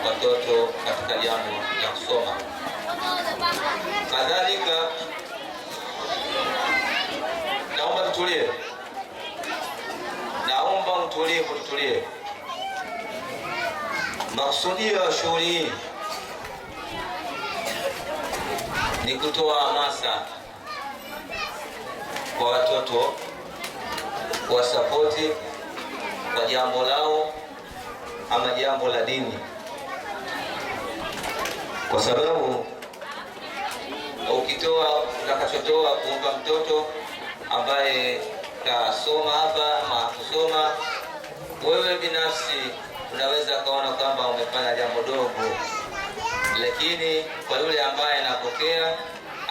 watoto katika jambo la kusoma. Kadhalika naomba tutulie, naomba mtulie, kutulie. Maksudio ya shughuli hii ni kutoa hamasa kwa watoto, kuwasapoti kwa jambo lao ama jambo la dini, kwa sababu ukitoa utakachotoa kumpa mtoto ambaye kasoma hapa ama kusoma, wewe binafsi unaweza kaona kwamba umefanya jambo dogo, lakini kwa yule ambaye anapokea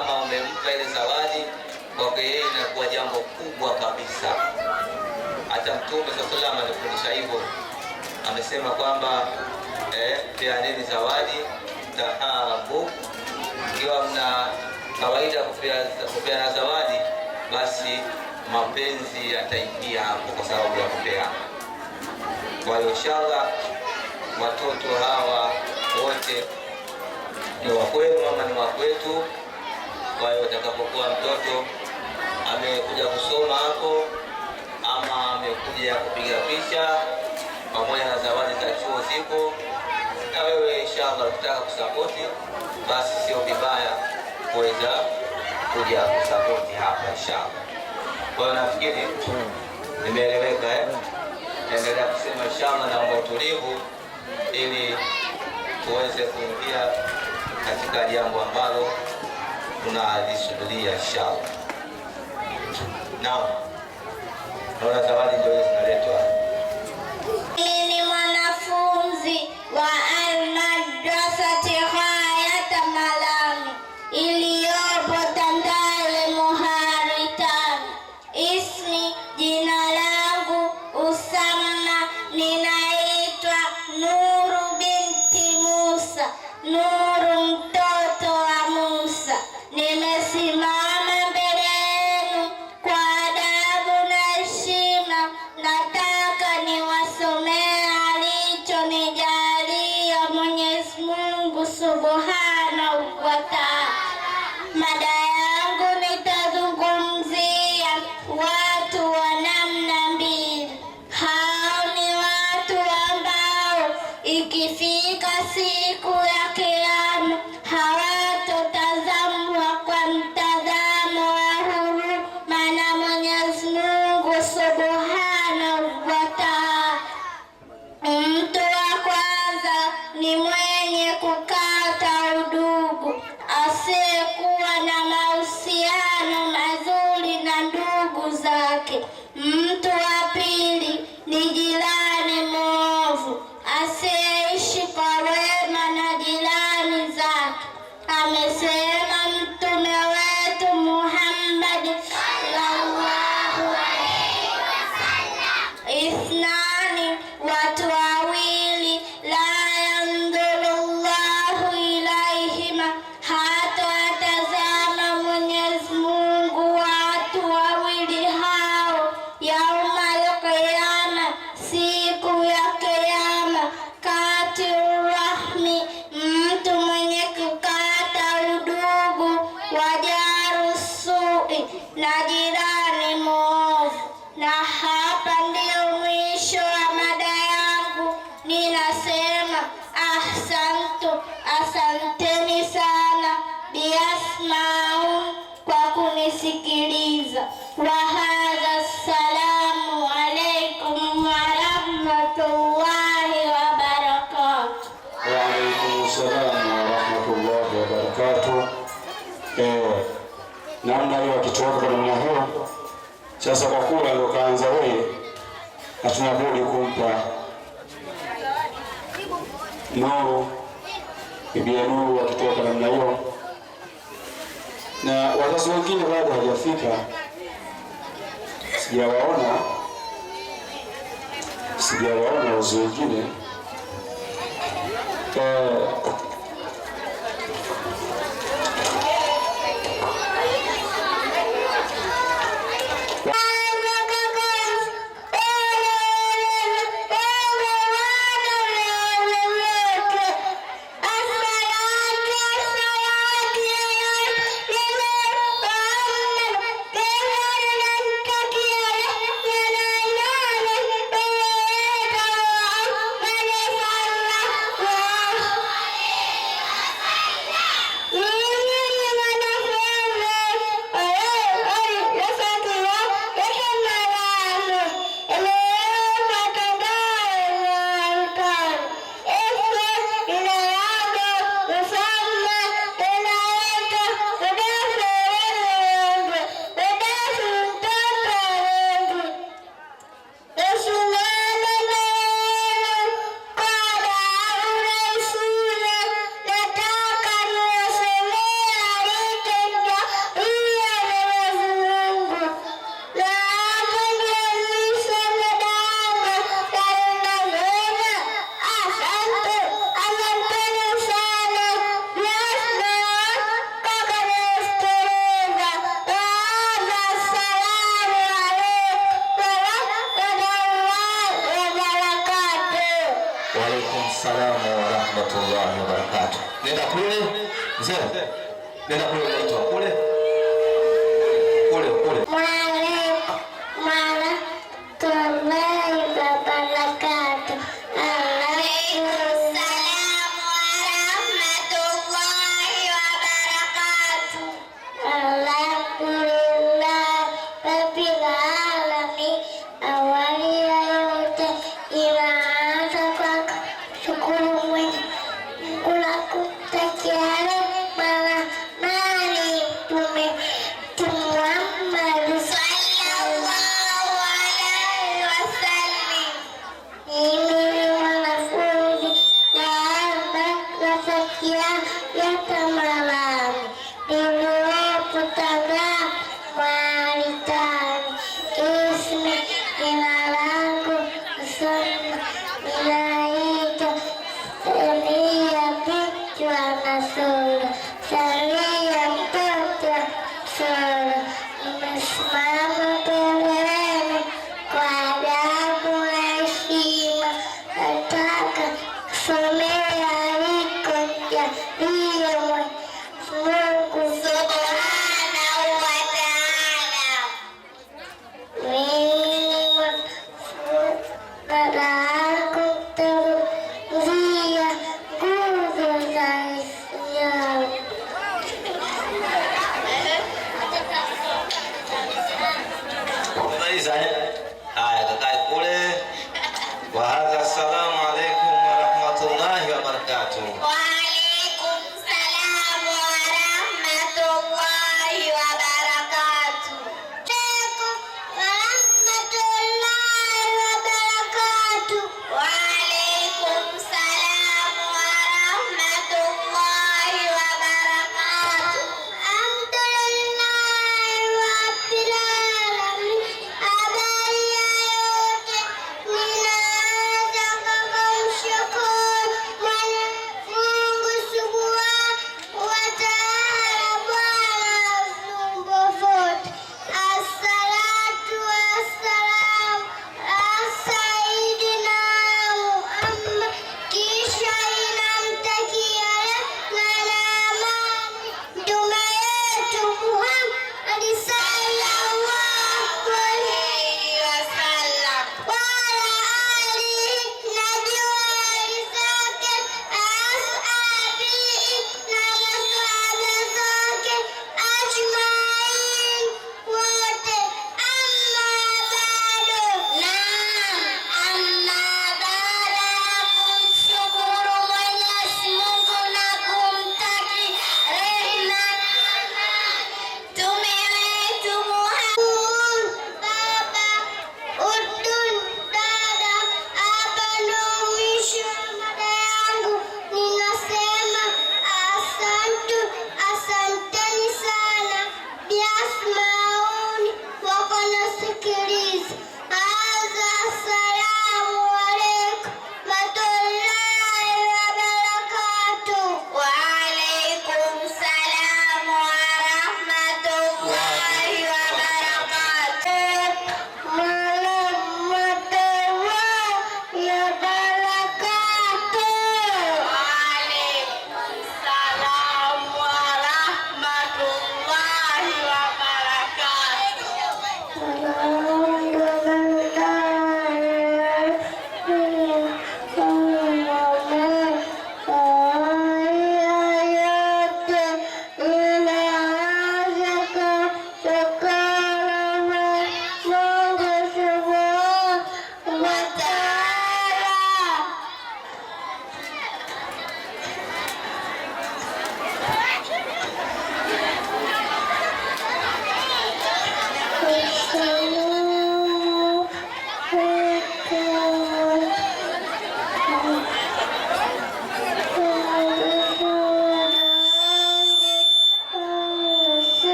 ama umempa ile zawadi, kwake yeye inakuwa jambo kubwa kabisa. Hata Mtume sallallahu alaihi wasallam alifundisha hivyo, amesema kwamba peaneni zawadi tahabu. Ikiwa mna kawaida kupeana zawadi, basi mapenzi yataingia hapo kwa sababu ya kupeana. Kwa hiyo inshallah watoto hawa wote ni wa kwenu ama ni wa kwetu. Kwa hiyo utakapokuwa mtoto amekuja kusoma hapo ama amekuja kupiga picha, pamoja na zawadi za chuo zipo, na wewe inshallah ukitaka kusapoti, basi sio vibaya kuweza kuja kusapoti hapa inshallah. Kwa hiyo nafikiri nimeeleweka. Naendelea kusema inshallah, naomba utulivu ili tuweze kuingia katika jambo ambalo tunalisubiria inshallah. Naam, naona zawadi ndio zinaletwa. Mimi ni mwanafunzi wa Al-Madrasati Ghayat Malami iliyopo Tandale Muharitan. Ismi, jina langu Usamma, ninaitwa Nuru binti Musa, Nuru mtoto wa Musa. Nimesimama mbele yenu kwa adabu na heshima. Nataka niwasomee alichonijalia Mwenyezi Mungu Subhanahu wa Ta'ala. Mada yangu nitazungumzia watu wa namna mbili. Hao ni watu ambao ikifika siku ya Kiyama hawatotazamwa kwa mtazamo wa huruma na Mwenyezi Mungu Subhanahu wa Ta'ala. Mtu wa kwanza ni mwenye kukata udugu, asiyekuwa na mahusiano mazuri na ndugu zake. Mtu wa pili ni jirani mwovu, asiyeishi kwa wema na jirani zake. Amesema Mtume wetu Muhammad sallallahu alaihi wasallam, ithnani, watu wawili, la yandhurullahu ilaihima, hata atazama Mwenyezi Mungu watu wawili hao yaumal qiyama, siku ya Kiyama. Kati urahmi, mtu mwenye kukata udugu, wajaru sui, na jirani mwovu. Na hapa ndio mwisho wa mada yangu. Ninasema ahsantu, asanteni sana, biasmaun, kwa kunisikiliza. Wa hadha, assalamu alaikum wa rahmatullahi wa barakatuh. Wa alaikum assalam wa rahmatullahi wa barakatuh. Namna hiyo akitoka kwa namna hiyo. Sasa kwa kula ndio kaanza wewe, hatuna budi kumpa Nuru, bibi Nuru akitoka namna hiyo, na wazazi wengine bado hawajafika, sijawaona wazazi wengine. alaykum salaam wa rahmatullahi wa barakatuh. Nenda kule mzee, nenda kule, unaitwa kule kule kule.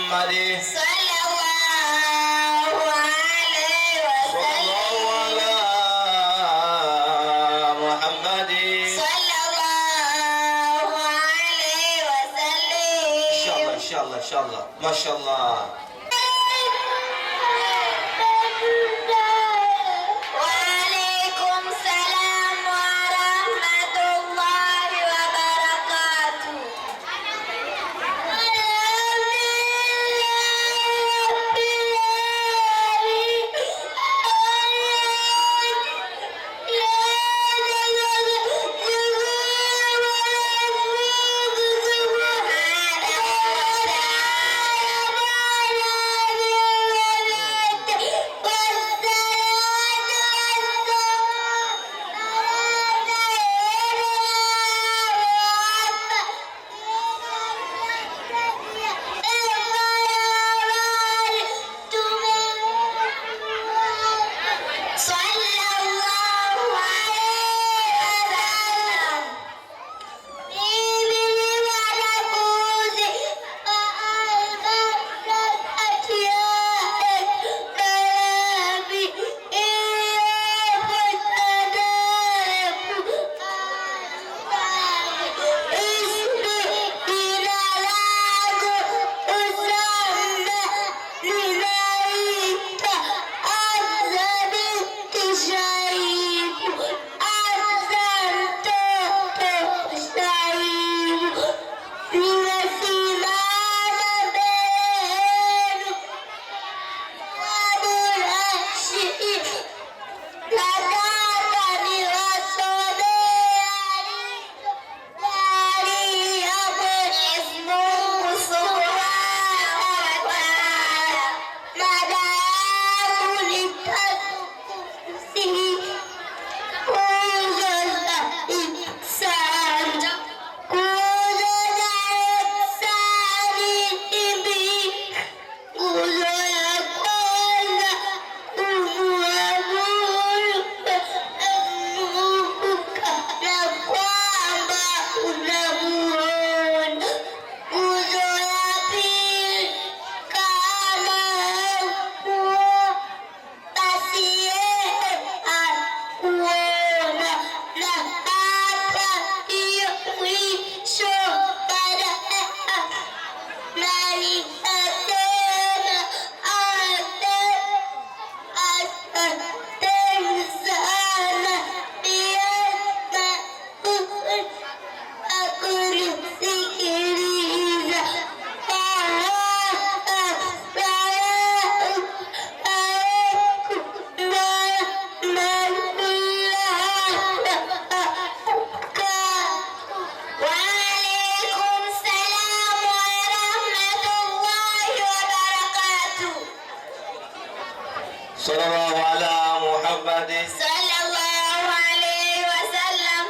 Muhammad sallallahu alayhi wa sallam. Muhammad sallallahu alayhi wa sallam. Inshallah. Mashallah. Sallallahu ala Muhammad sallallahu alayhi wa sallam.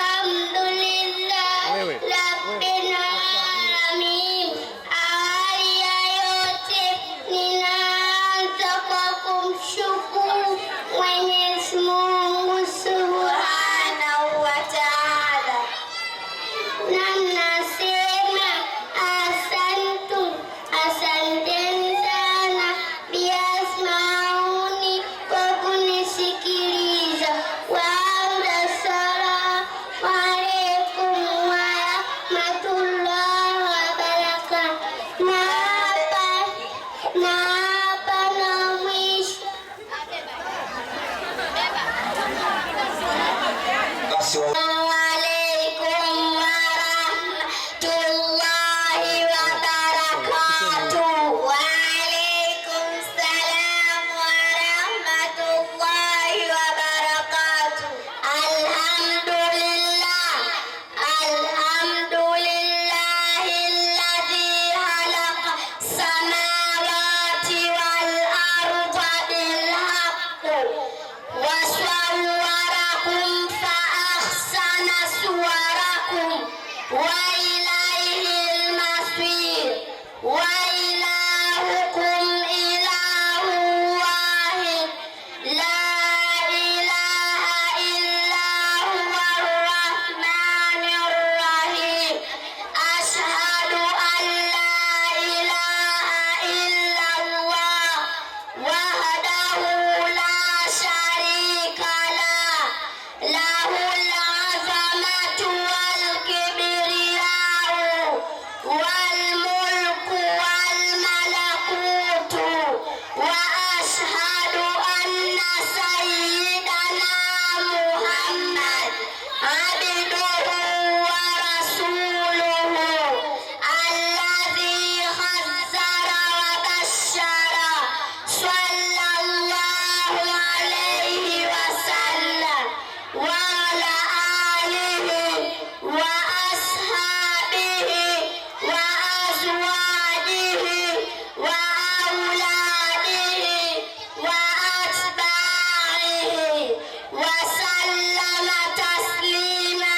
Alhamdulillah. عبده ورسوله الذي خزر وبشر صلى الله عليه وسلم وعلى آله وأصحابه وأزواجه وأولاده وأتباعه وسلم تسليما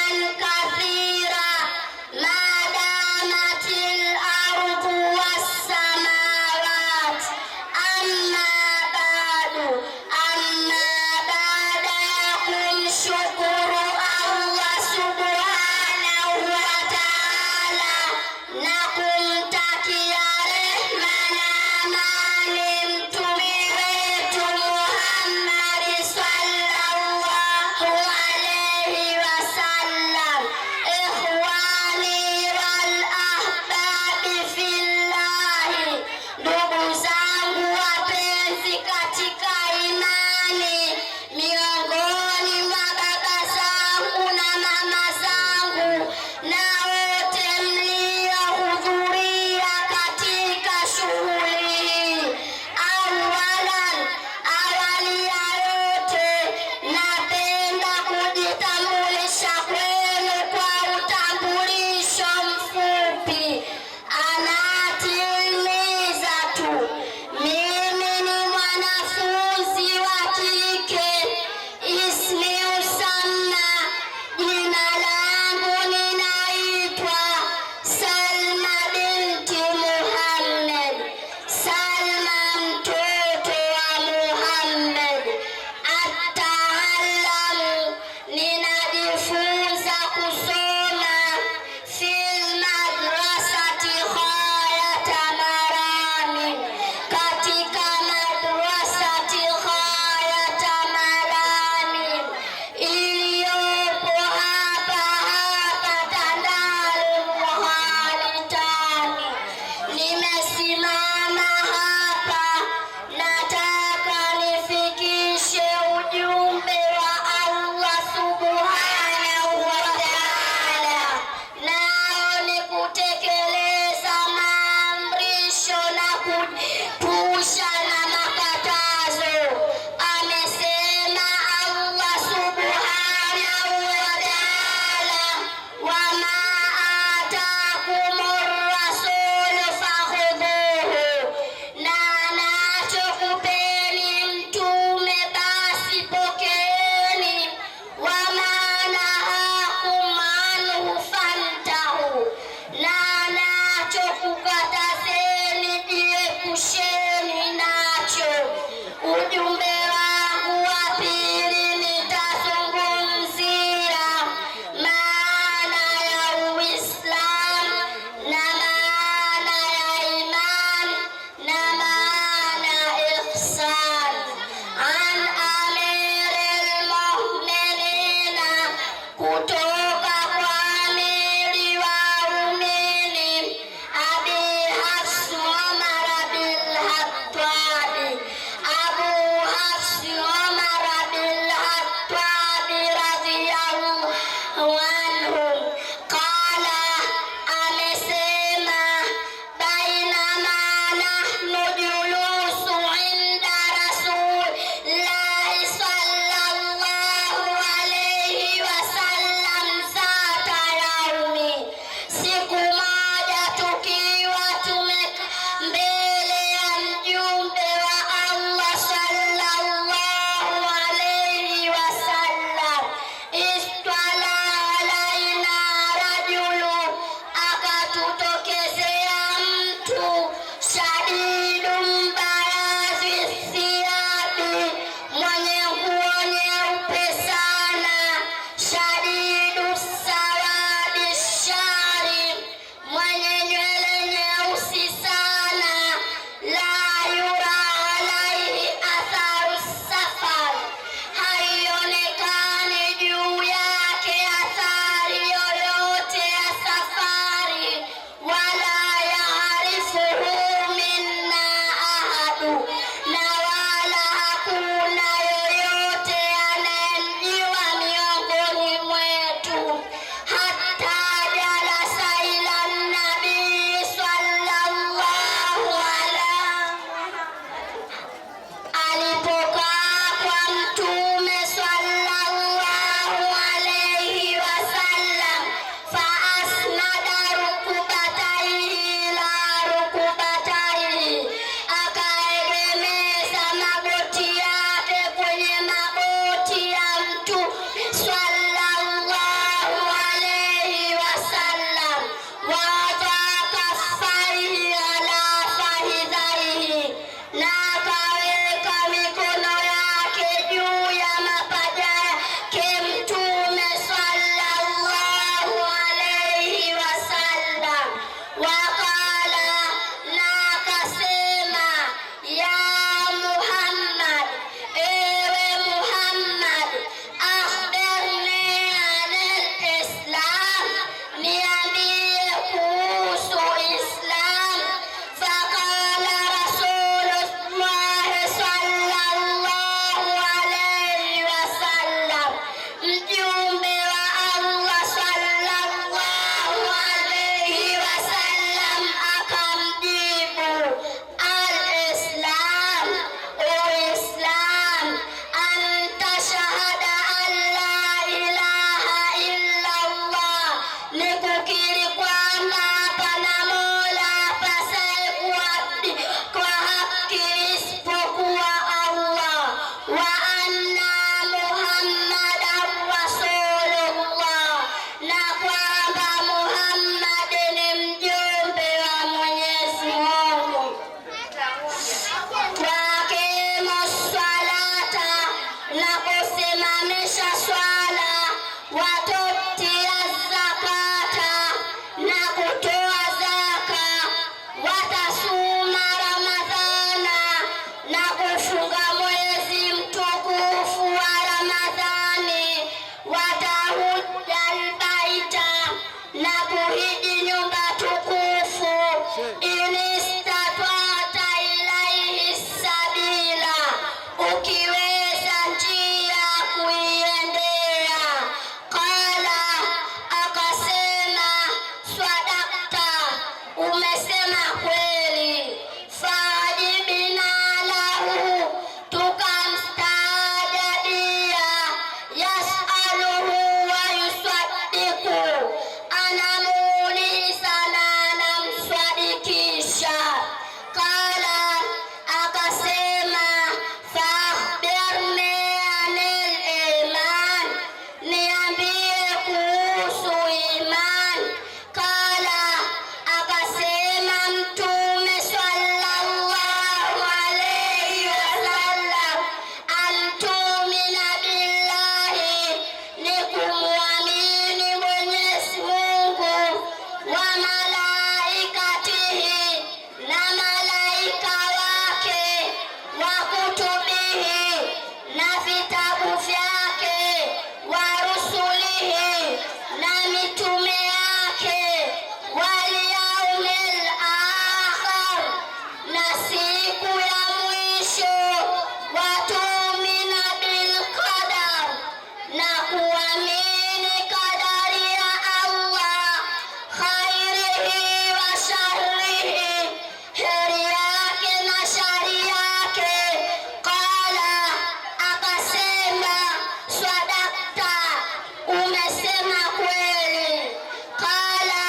umesema kweli. Qala,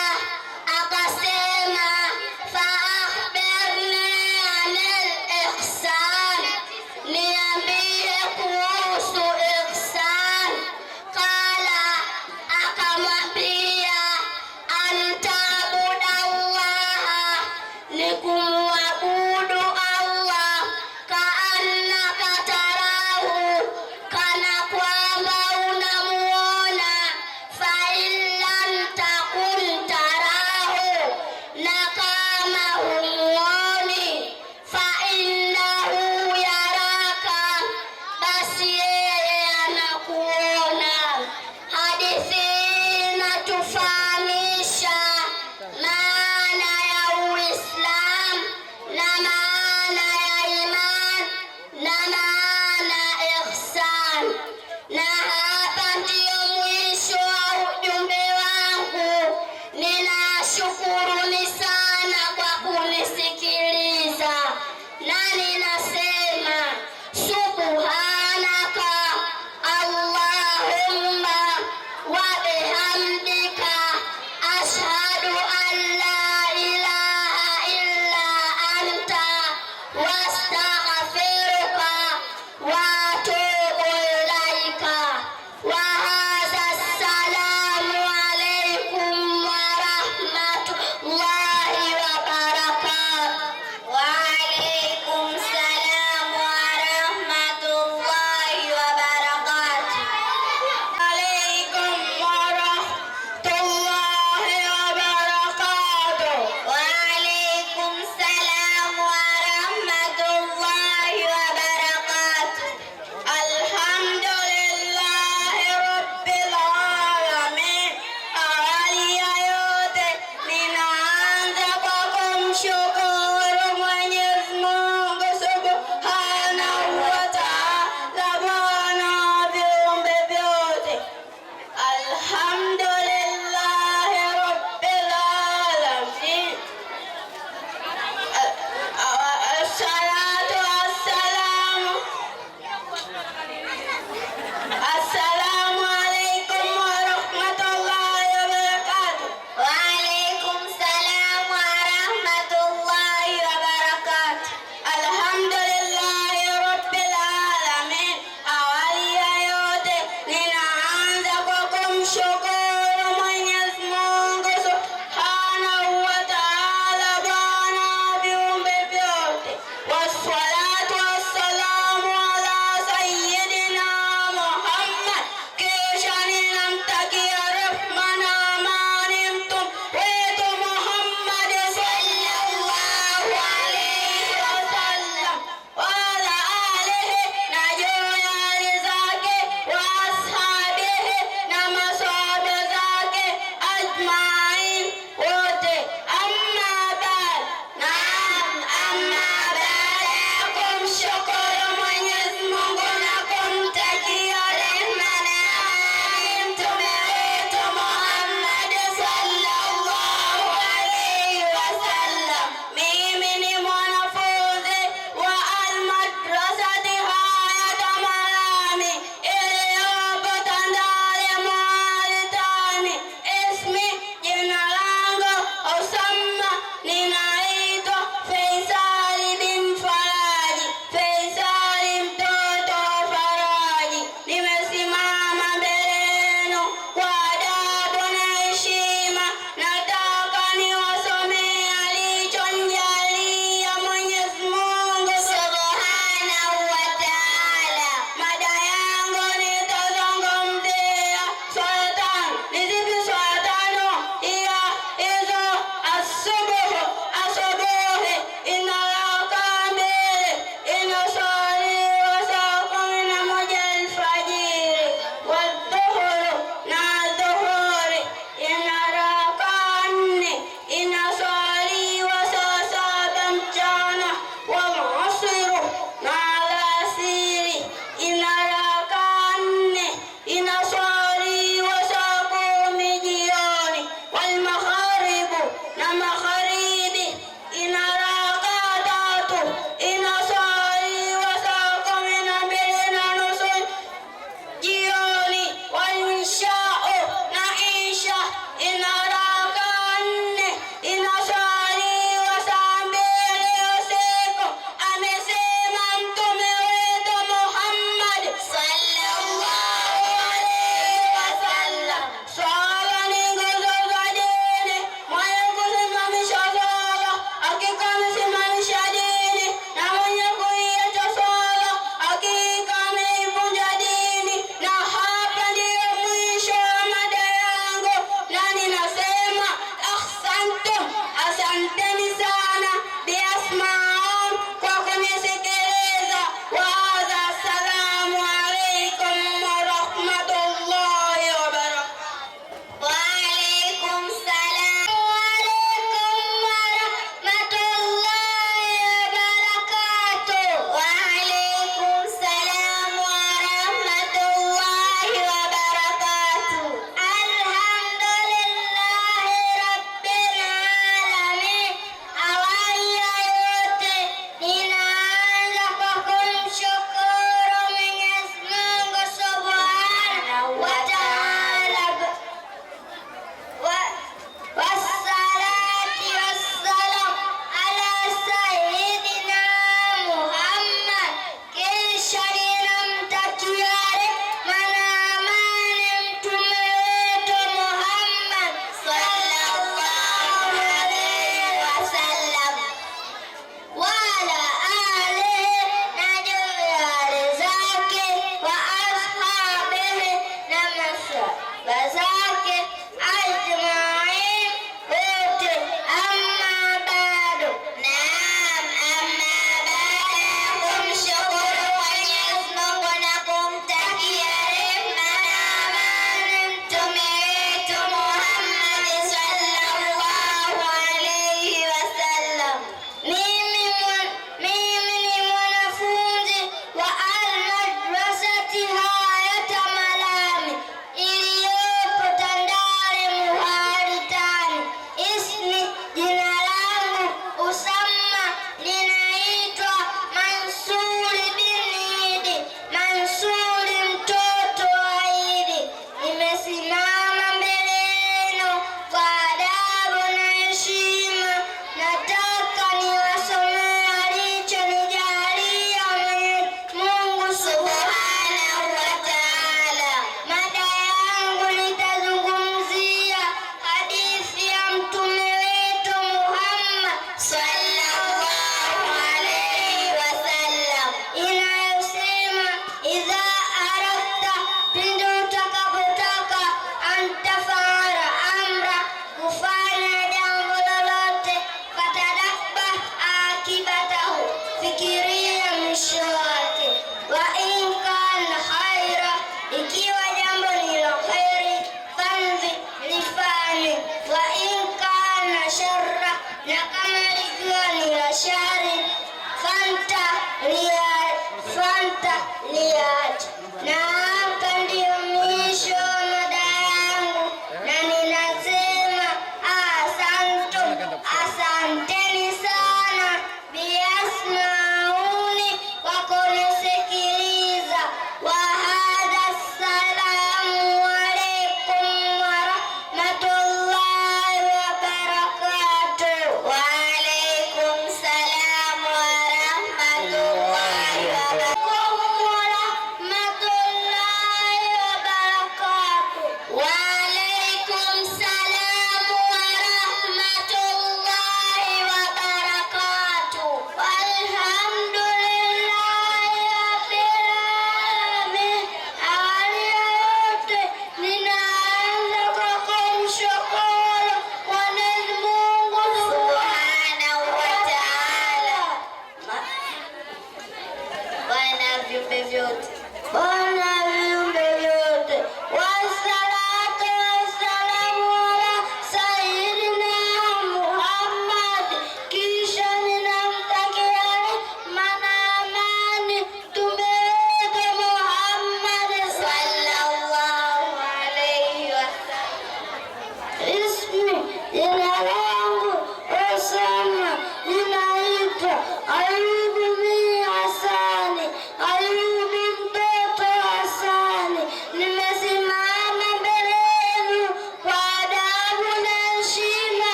akasema faakhbirni anil ihsan, niambie kuhusu ihsan. Qala, akamwambia antaabudallaha, ni kumwabudu Allah, kaannaka tarahu, kana kwamba unamuona, fa in lam takun tarahu, na kama humuoni, fa innahu yaraka, basi yeye anakuona. Hadithi inatufahamisha maana ya Uislamu na maana ya iman na maana ihsan. Na hapa ndio mwisho wa ujumbe wangu. Ninashukuruni sana kwa kunisikiliza, na ninasema subhanaka Allahumma wa bihamdika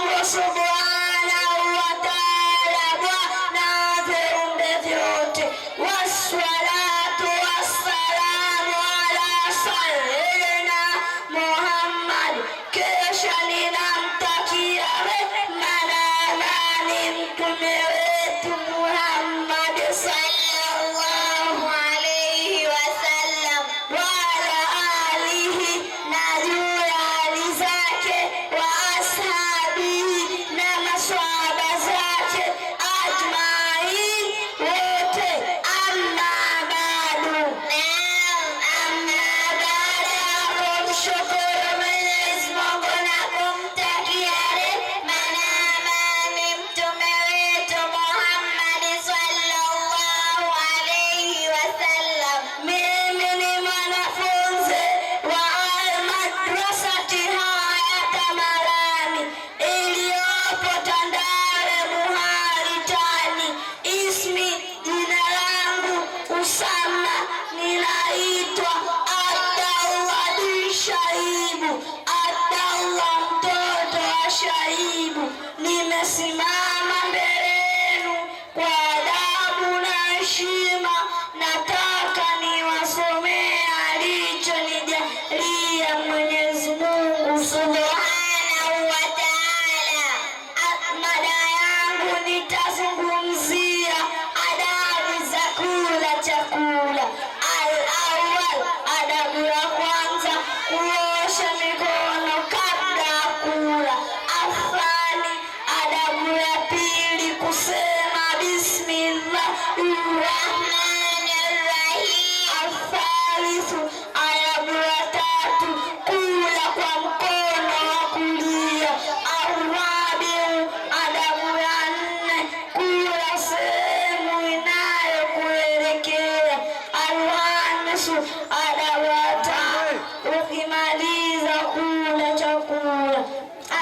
Mungu subhanahu wa ta'ala, Bwana wa viumbe vyote. Wassalatu wassalamu ala sayyidina Muhammad. Kisha ninamtakia rehema na amani mtume wetu Muhammad sallallahu alayhi wasallam, wa ala alihi, na juu ya hali zake, wa ashabihi, na maswahaba zake, ajmain wote. Amma ba'du. Amma baada ya kumshukuru Mwenyezi Mungu na kumtakia rehema na amani mtume wetu Muhammad sallallahu alayhi wasallam, mimi ni mwanafunzi wa Al-Madrasati Hayat Marami iliyopo Tandale Muhali Tani. Ismi, jina langu Usama, ninaitwa Abdallah bin Shaibu, Abdallah mtoto wa Shaibu. Nimesimama mbele yenu kwa adabu na heshima. Nataka niwasomee alichonijalia Mwenyezi Mungu subhanahu wa ta'ala. Mada yangu nitazungumzia adabu za kula chakula. Al-awwal, adabu ya kwanza, kuosha mikono kabla ya kula. Athani, adabu ya pili, kusema bismillahirrahmanirrahim. Athalithu, adabu ya tatu, kula kwa mkono wa kulia. Arabiu, adabu ya nne, kula sehemu inayokuelekea. Alhamisu, adabu ya tano, ukimaliza kula chakula.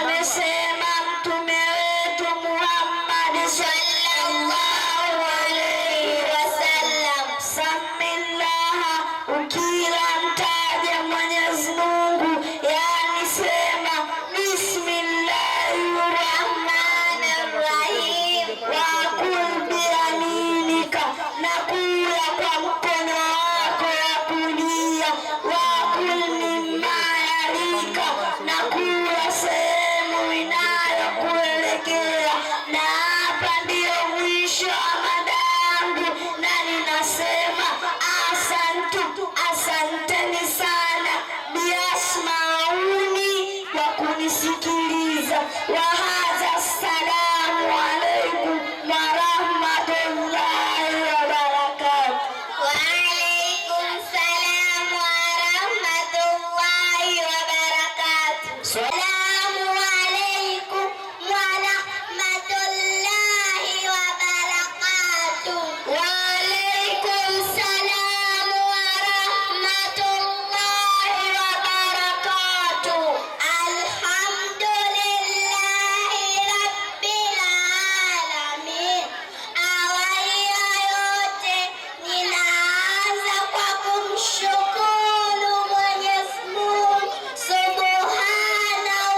Amesema mtume wetu Muhammad sallallahu alayhi wasallam, samillaha, ukila mtaja Mwenyezi Mungu, yani sema bismillahirrahmanirrahim. Wa kul biyaminika, na kula kwa mkono wako wa kulia. Wa kul mimma yalika, na kula sehemu inayokuelekea. Na hapa ndio mwisho wa mada yangu, na ninasema asanteni sana biasmauni kwa kunisikiliza. Wa hadha, assalamu alaikum wa rahmatullahi wa barakatuh. Wa alaikum salam wa rahmatullahi wa barakatuh. Salamu alaikum wa rahmatullahi wa barakatuh. Wa alaikum salam wa rahmatullahi wa barakatuh. Alhamdulillahi rabbil alamin. Awali ya yote, ninaanza kwa kumshukuru Mwenyezi Mungu subhanahu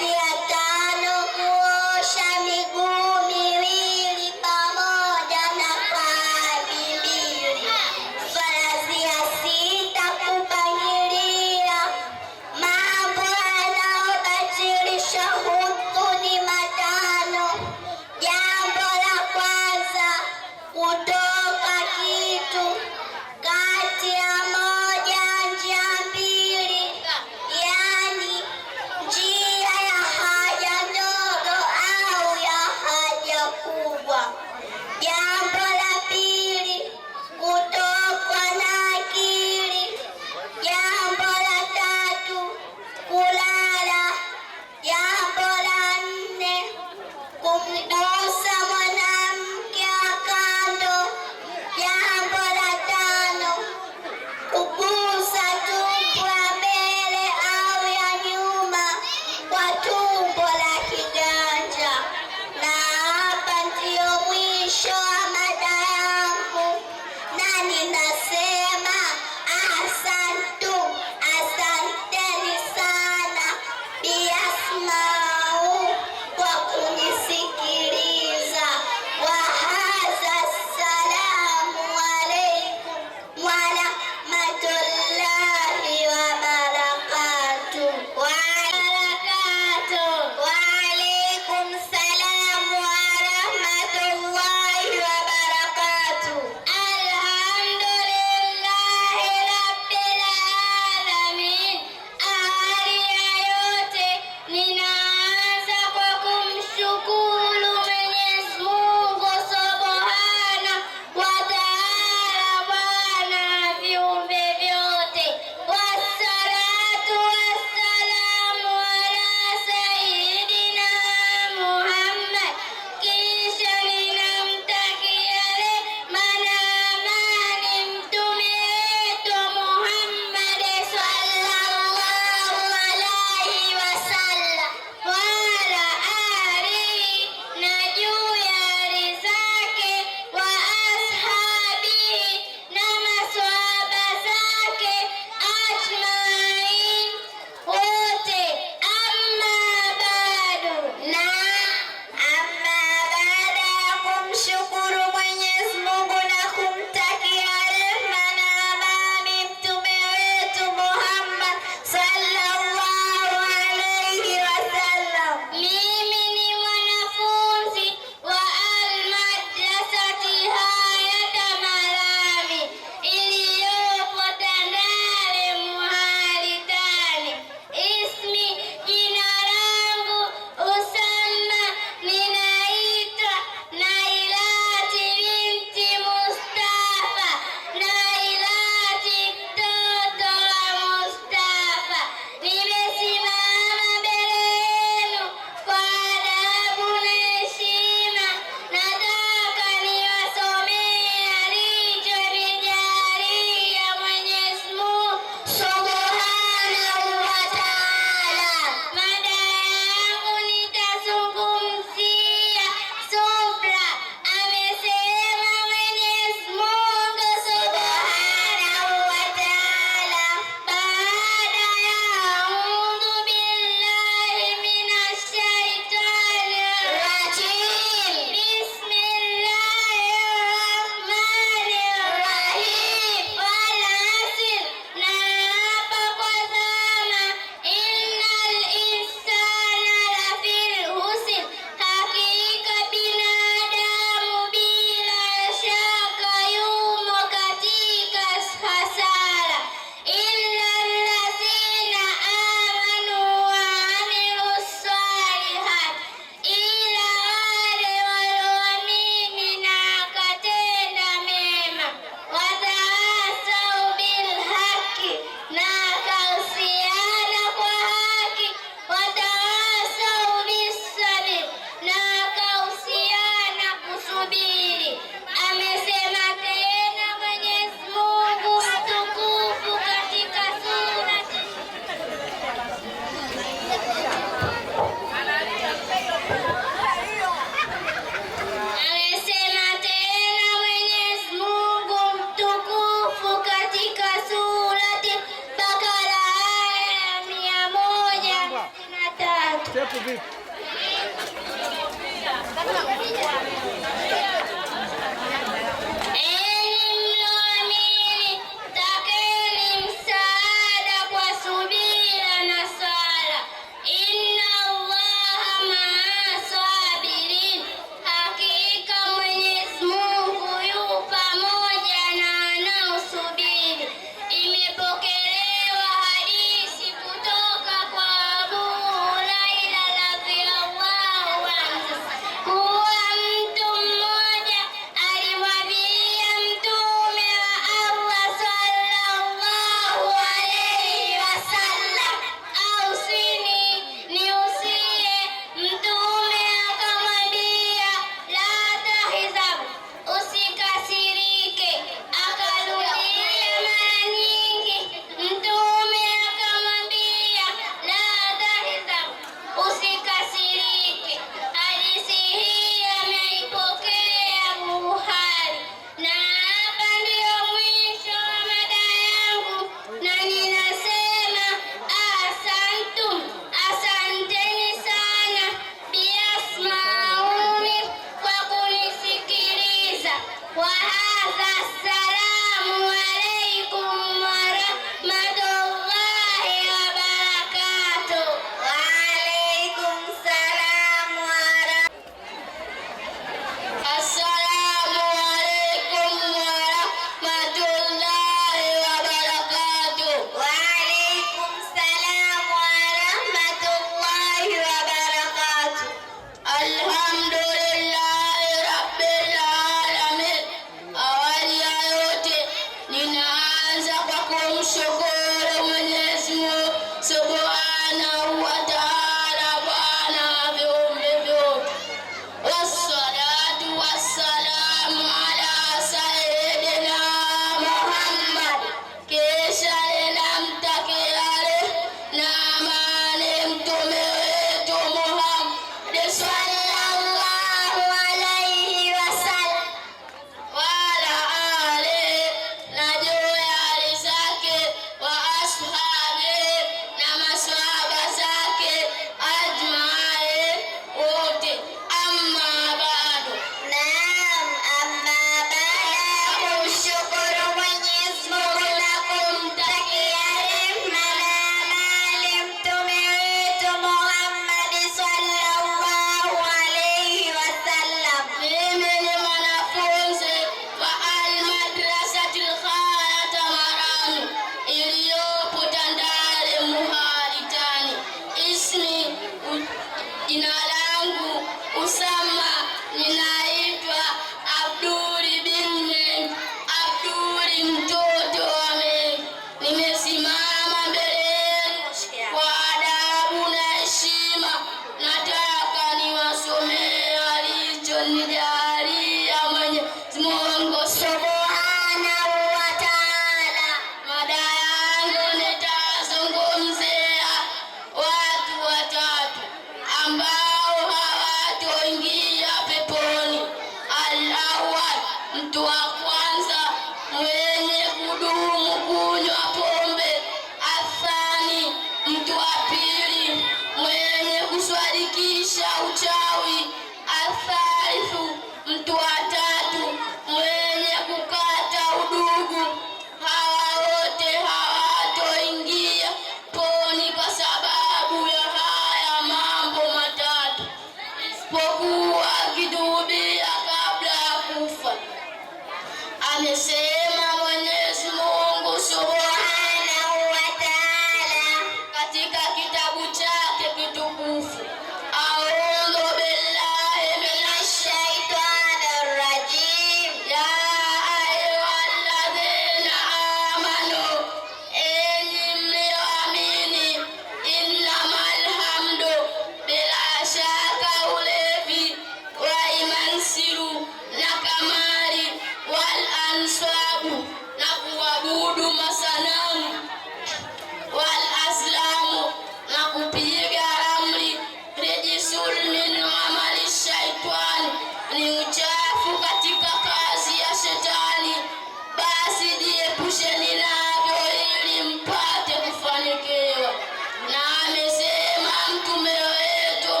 Na amesema mtume wetu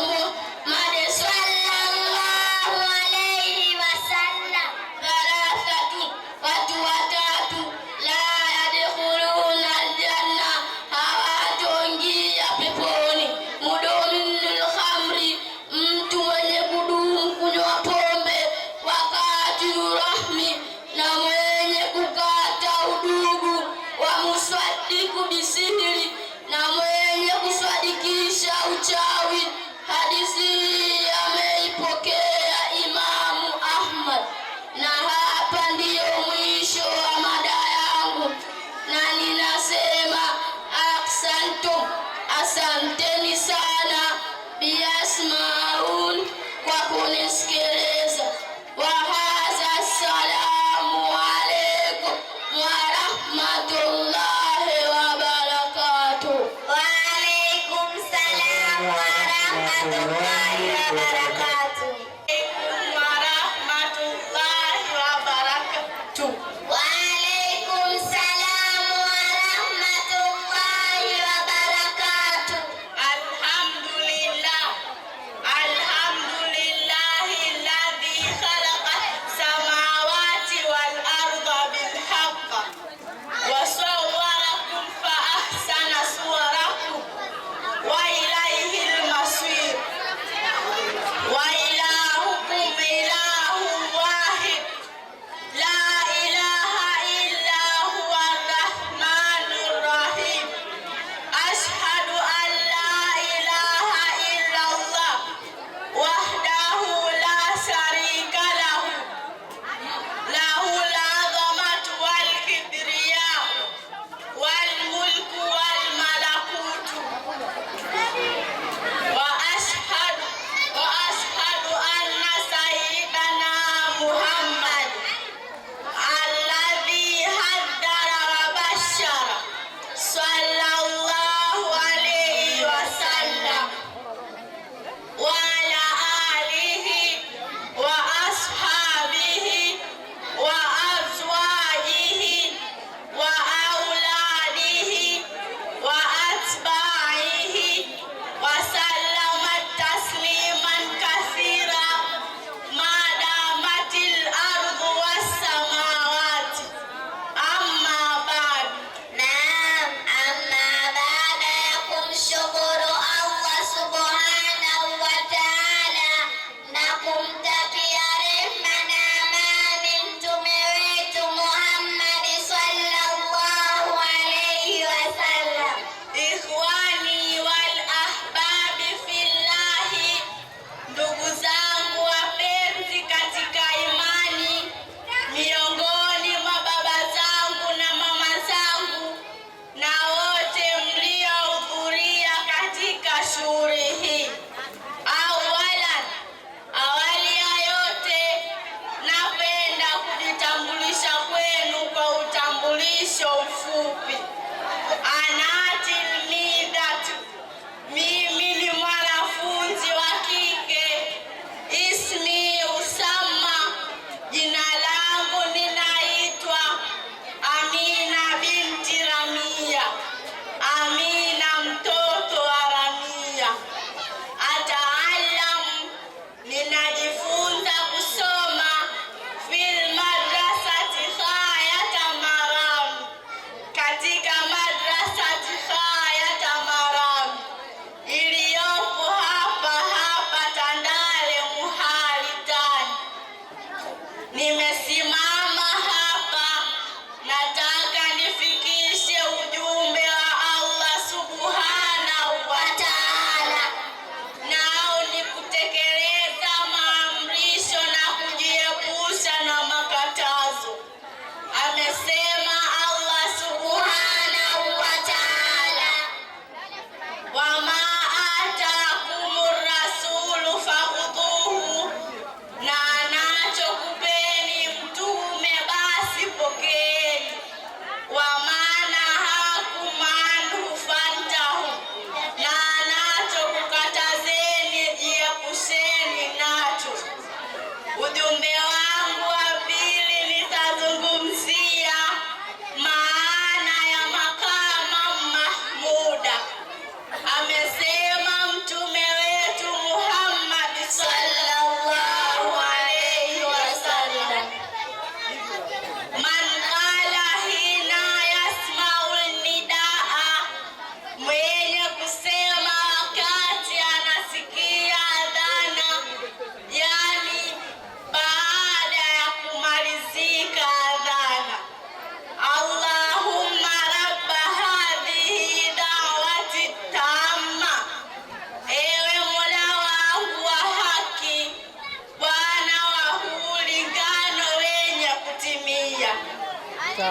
sihiri na mwenye kusadikisha uchawi. Hadithi hii ameipokea Imamu Ahmad. Na hapa ndiyo mwisho wa mada yangu, na ninasema asanteni sana biasmaun kwa kunisikiliza. Wa hadha assalamu alaikum wa rahmatullahi wa barakatuh. Wa alaikum salam wa rahmatullahi wa barakatuh. Wa alaikum salam wa rahmatullahi wa barakatuh. Alhamdulillah alladhi khalaqa samawati wal arda bil haqq wa sawwarakum fa ahsana suwarakum wa ilayhi al masir.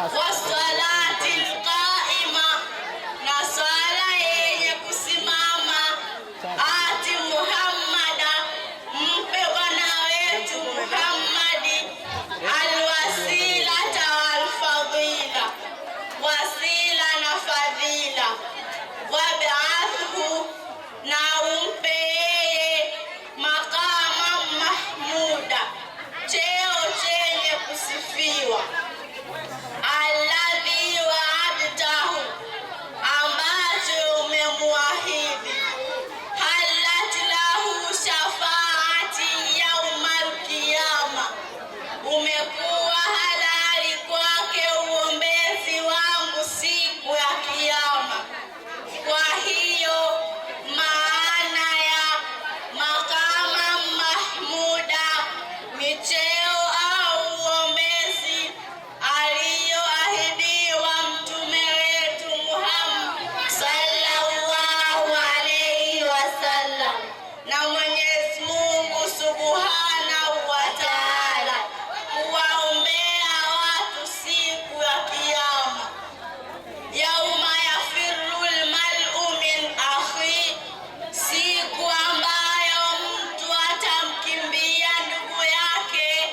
wassalati alqaima, na swala yenye kusimama. Ati Muhammada, mpe bwana wetu Muhammadi alwasilata walfadila, wasila na fadhila. Wab'athhu, na umpe yeye maqama mahmuda, cheo chenye kusifiwa. Alladhi wa'adtahu, ambacho umemuahidi. Halat lahu shafaati yaumal qiyama, umekuwa halali kwake uombezi wangu siku ya Kiyama. Kwa hiyo maana ya maqama mahmuda ni cheo au uombezi aliyoahidiwa mtume wetu Muhammad sallallahu alaihi wasallam na Mwenyezi Mungu subhanahu wa ta'ala, kuwaombea watu siku ya Kiyama. Yauma yafirru almar'u min akhi, siku ambayo mtu atamkimbia ndugu yake,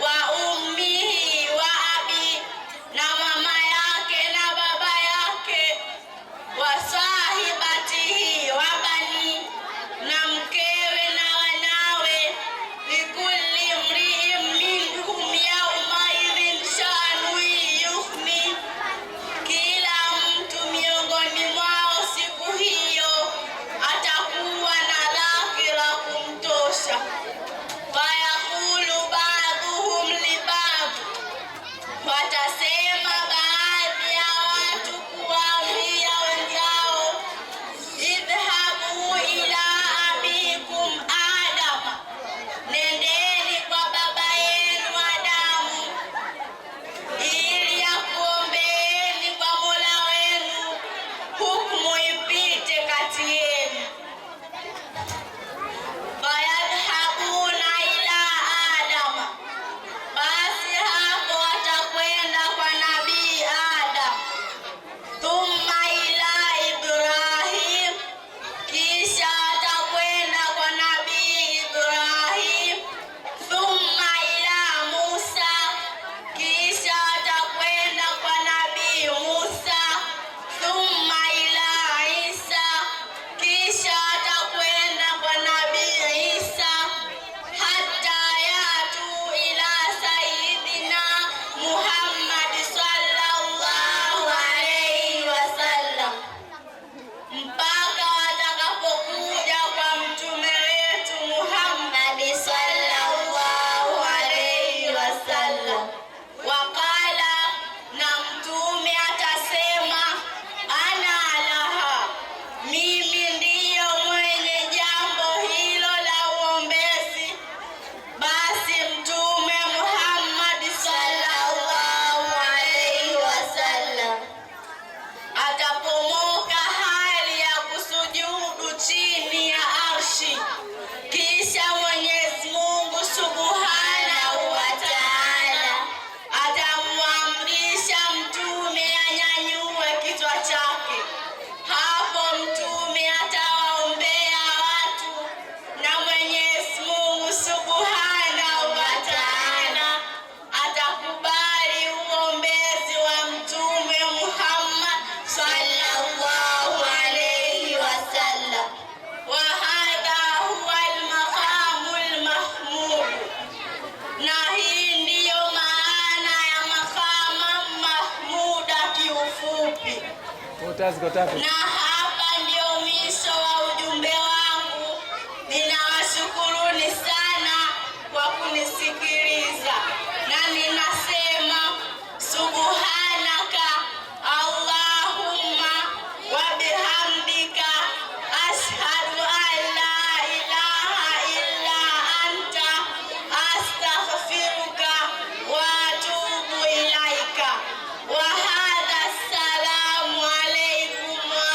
wa ummihi wa abi, na mama yake na baba yake, wa sahibatihi wa bani, na mkewe na wanawe. Likulli mri'in minhum yawma idhin sha'nun yughni, kila mtu miongoni mwao siku hiyo atakuwa na lake la kumtosha. Fayaqulu ba'dhuhum li ba'd, watasema baadhi ya watu kuwaambia wenzao, idhhabu ila abikum Adama, nendeni kwa baba yenu Adamu, ili akuombeeni kwa Mola wenu, hukumu ipite kati yenu. Fayadhhabuna ila Adama, basi hapo watakwenda kwa Nabii Adam. Thumma ila Ibrahim, kisha watakwenda kwa Nabii Ibrahim. Thumma ila Musa, kisha watakwenda kwa Nabii Musa. Thumma ila Isa, kisha watakwenda kwa Nabii Isa. Hatta yatu ila Sayyidina Muhammad sallallahu alaihi wasallam, mpaka watakapokuja kwa mtume wetu Muhammad sallallahu alaihi wasallam. Wakala, na mtume atasema, ana laha, mimi ndiyo mwenye jambo hilo la uombezi. Basi mtume Muhammad sallallahu alaihi wasallam atapomoka hali ya kusujudu chini ya arshi, kisha Mwenyezi Mungu subhanahu wa ta'ala atamwamrisha mtume anyanyue kichwa chake. Hapo mtume atawaombea watu, na Mwenyezi Mungu subhanahu wa ta'ala atakubali uombezi wa mtume Muhammad sallallahu alaihi wasallam. Wa hadha huwa al-maqamul mahmud, na hii ndiyo maana ya maqama mahmuda kiufupi. Na hapa ndio mwisho wa ujumbe wangu. Ninawashukuruni sana kwa kunisikiliza, na ninasema subhanaka Allahumma wa bihamdika, ashhadu an la ilaha illa anta, astaghfiruka wa atubu ilaika. Wa hadha, assalamu alaikum wa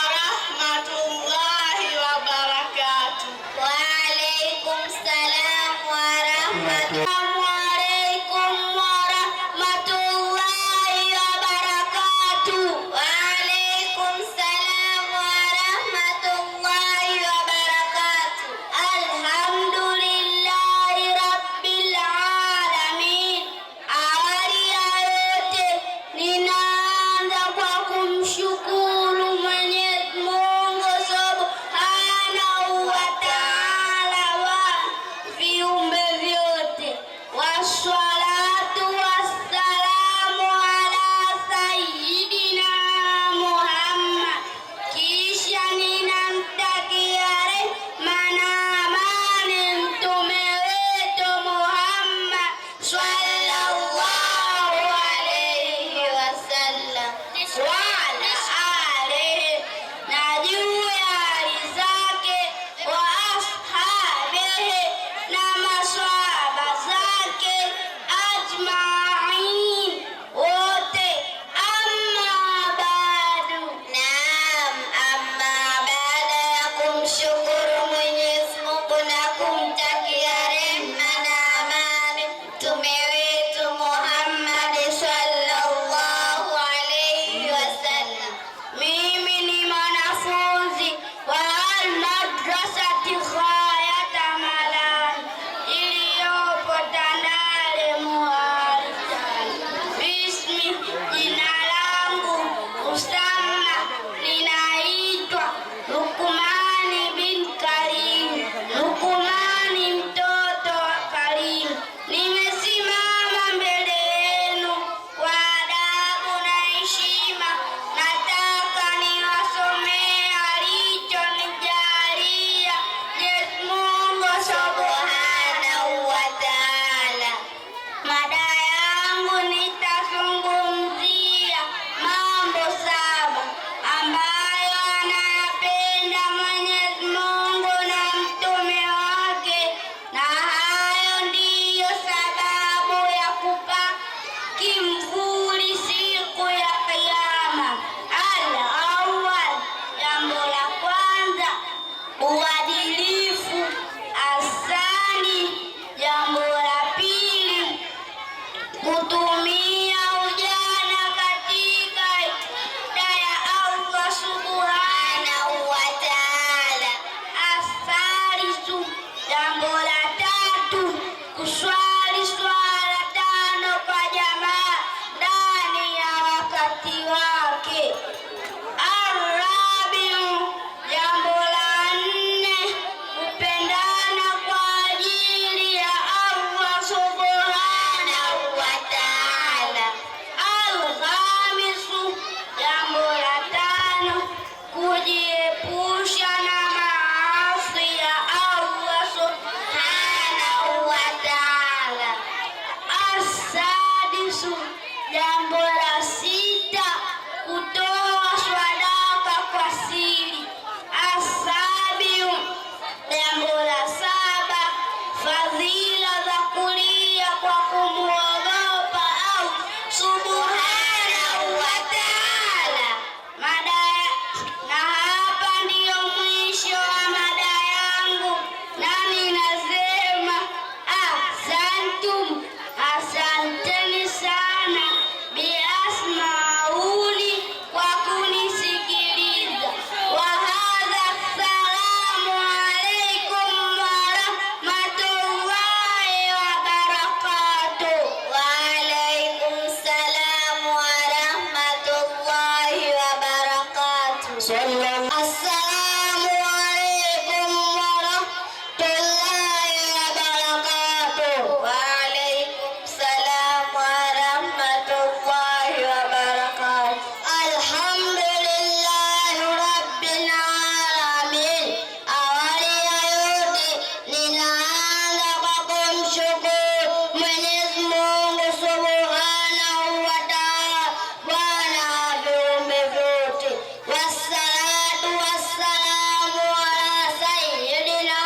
Assalamu alaikum warahmatullahi wabarakatuh. Waalaikum salam warahmatullahi wabarakatuh. Alhamdulillahi rabbil alamin. Awali ya yote ninaanza kwa kumshukuru Mwenyezi Mungu Subhanahu wa Ta'ala, Bwana wa viumbe vyote. Wassalatu wassalamu ala sayyidina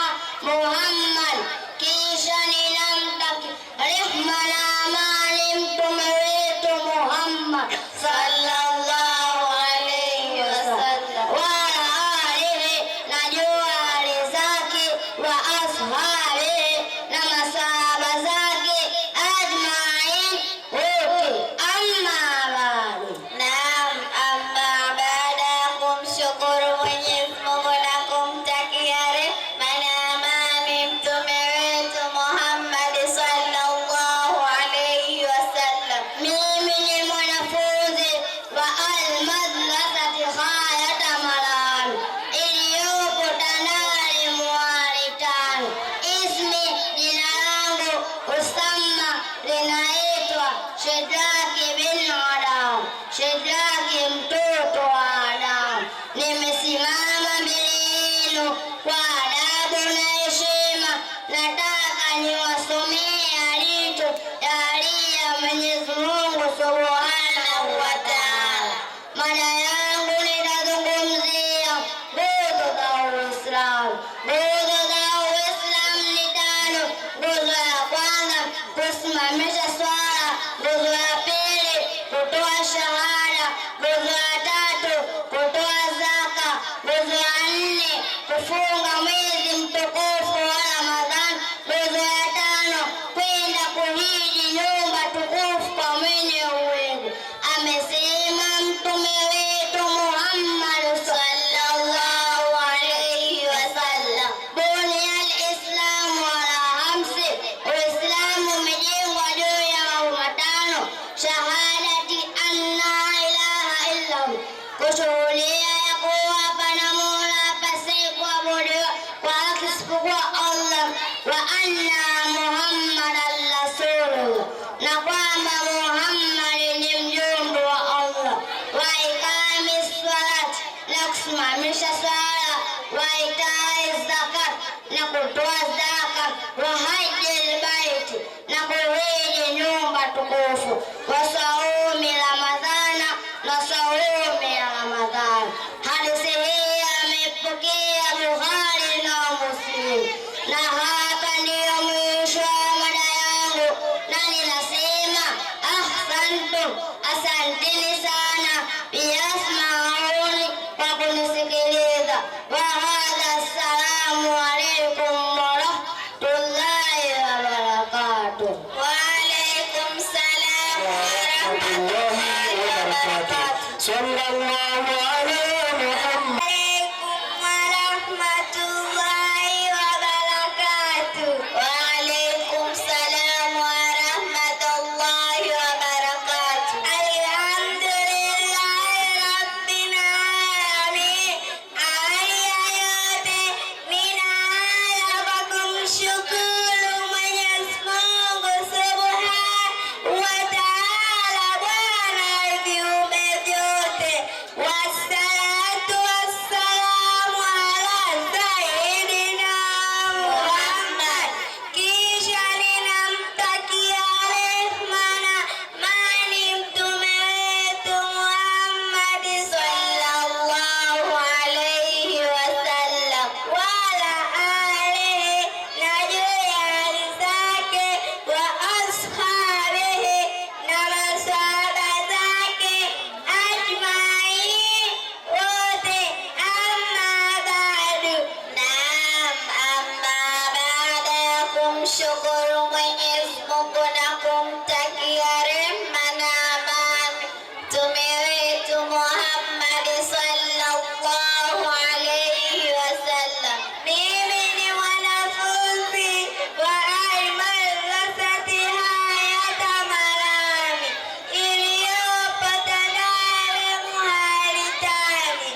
Muhammad. Kisha ninamtakia rehma na amani mtume wetu Muhammad sallallahu alayhi wasallam, wa ala alihi, na jua ali zake, wa ashabihi, na masahaba zake ajmain wote. Amma ba'du. Naam, amma baada ya kumshukuru Mwenyezi Mungu na kumtakia rehma na amani mtume wetu Muhammad sallallahu alayhi wasallam, mimi ni mwanafunzi wa Al-Madrasati Ghayat Maram iliyopo Tandale Mwari tano. Ismi, jina langu Usamma, linaitwa Shedraki bin Adam, Shedraki mtoto wa Adamu. Nimesimama mbele yenu kwa adabu na heshima. Nataka niwasomee alichojalia Mwenyezi Mungu Subhanahu wa Ta'ala. Mada yangu nitazungumzia nguzo za Uislamu. Nguzo za Uislamu ni tano. Nguzo ya kwanza, kusimamisha swala. Nguzo ya pili, kutoa shahada. Nguzo ya tatu, kutoa zaka. Nguzo ya nne, kufunga mwezi mtukufu wa Ramadhani. Nguzo ya tano, kwenda kuhiji nyumba tukufu kwa mwenye uwezo. Amesema mtume wetu Muhammad sallallahu alayhi wasallam, bunia al-islamu ala hamsi, Uislamu umejengwa juu ya mambo matano. Shahadati anna ilaha illa Allah, kushuhudia ya kuwa hapana mola apasaye kuabudiwa kwa haki isipokuwa Allah, wa anna Muhammadan rasulullah, na kwamba Muhammad ni mjumbe wa Allah. Wa iqami salat, na kusimamisha swala. Wa itai zakat, na kutoa zaka. Wa hajjil baiti, na kuhiji nyumba tukufu. Wa saumi Ramadhana, na saumi ya Ramadhani. Hadithi hii amepokea Bukhari na Muslim. Na hapa ndiyo mwisho wa mada yangu, na ninasema ahsantum, asanteni sana, biyasmauni, kwa kunisikiliza. Wa hadha, assalamu alaikum warahmatullahi wabarakatuh. Wa alaikum salam warahmatullahi wabarakatuh. Sallallahu alayhi Muhammad. Alaikum warahmatullahi wabarakatuh. Wa alaikum salam warahmatullahi wabarakatuh. Alhamdulillahi rabbil alamin. Haya yote ninaanza kwa kumshukuru Mwenyezi Mungu Subhanahu wa Ta'ala, Bwana wa viumbe vyote. Wassalatu wassalamu ala sayyidina Muhammad. Kisha ninamtakia rehma na amani mtume wetu Muhammad sallallahu alayhi wasallam, wala alihi, na juu ya ali zake, wa ashabihi, na masahaba zake ajmain wote. Amma ba'du. Naam, amma baada ya kumshukuru Mwenyezi Mungu na kumtakia rehma na amani mtume wetu Muhammad sallallahu alayhi wasallam, mimi ni mwanafunzi wa Al-Madrasati Ghayat Maram iliyopo Tandale Mwari tano.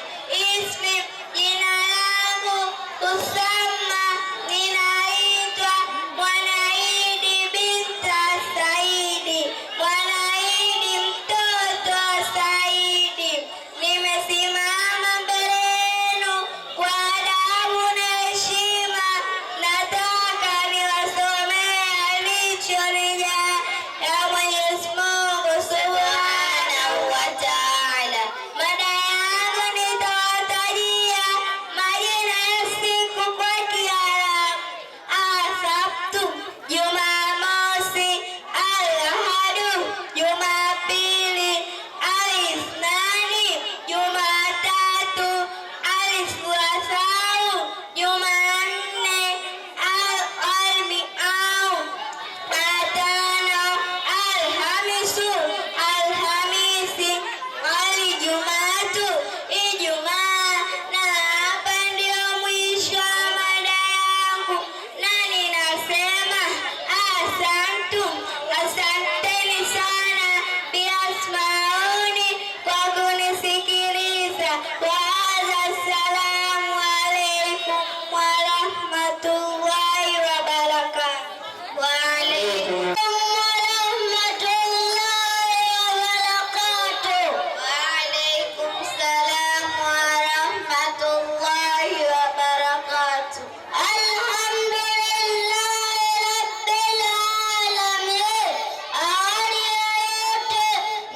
Assalamu alaikum warahmatullahi wabarakatuh. Waalaikum warahmatullahi wabarakatuh. Waalaikum salam warahmatullahi wabarakatuh. Alhamdulillahi rabbil alamin. Awali ya yote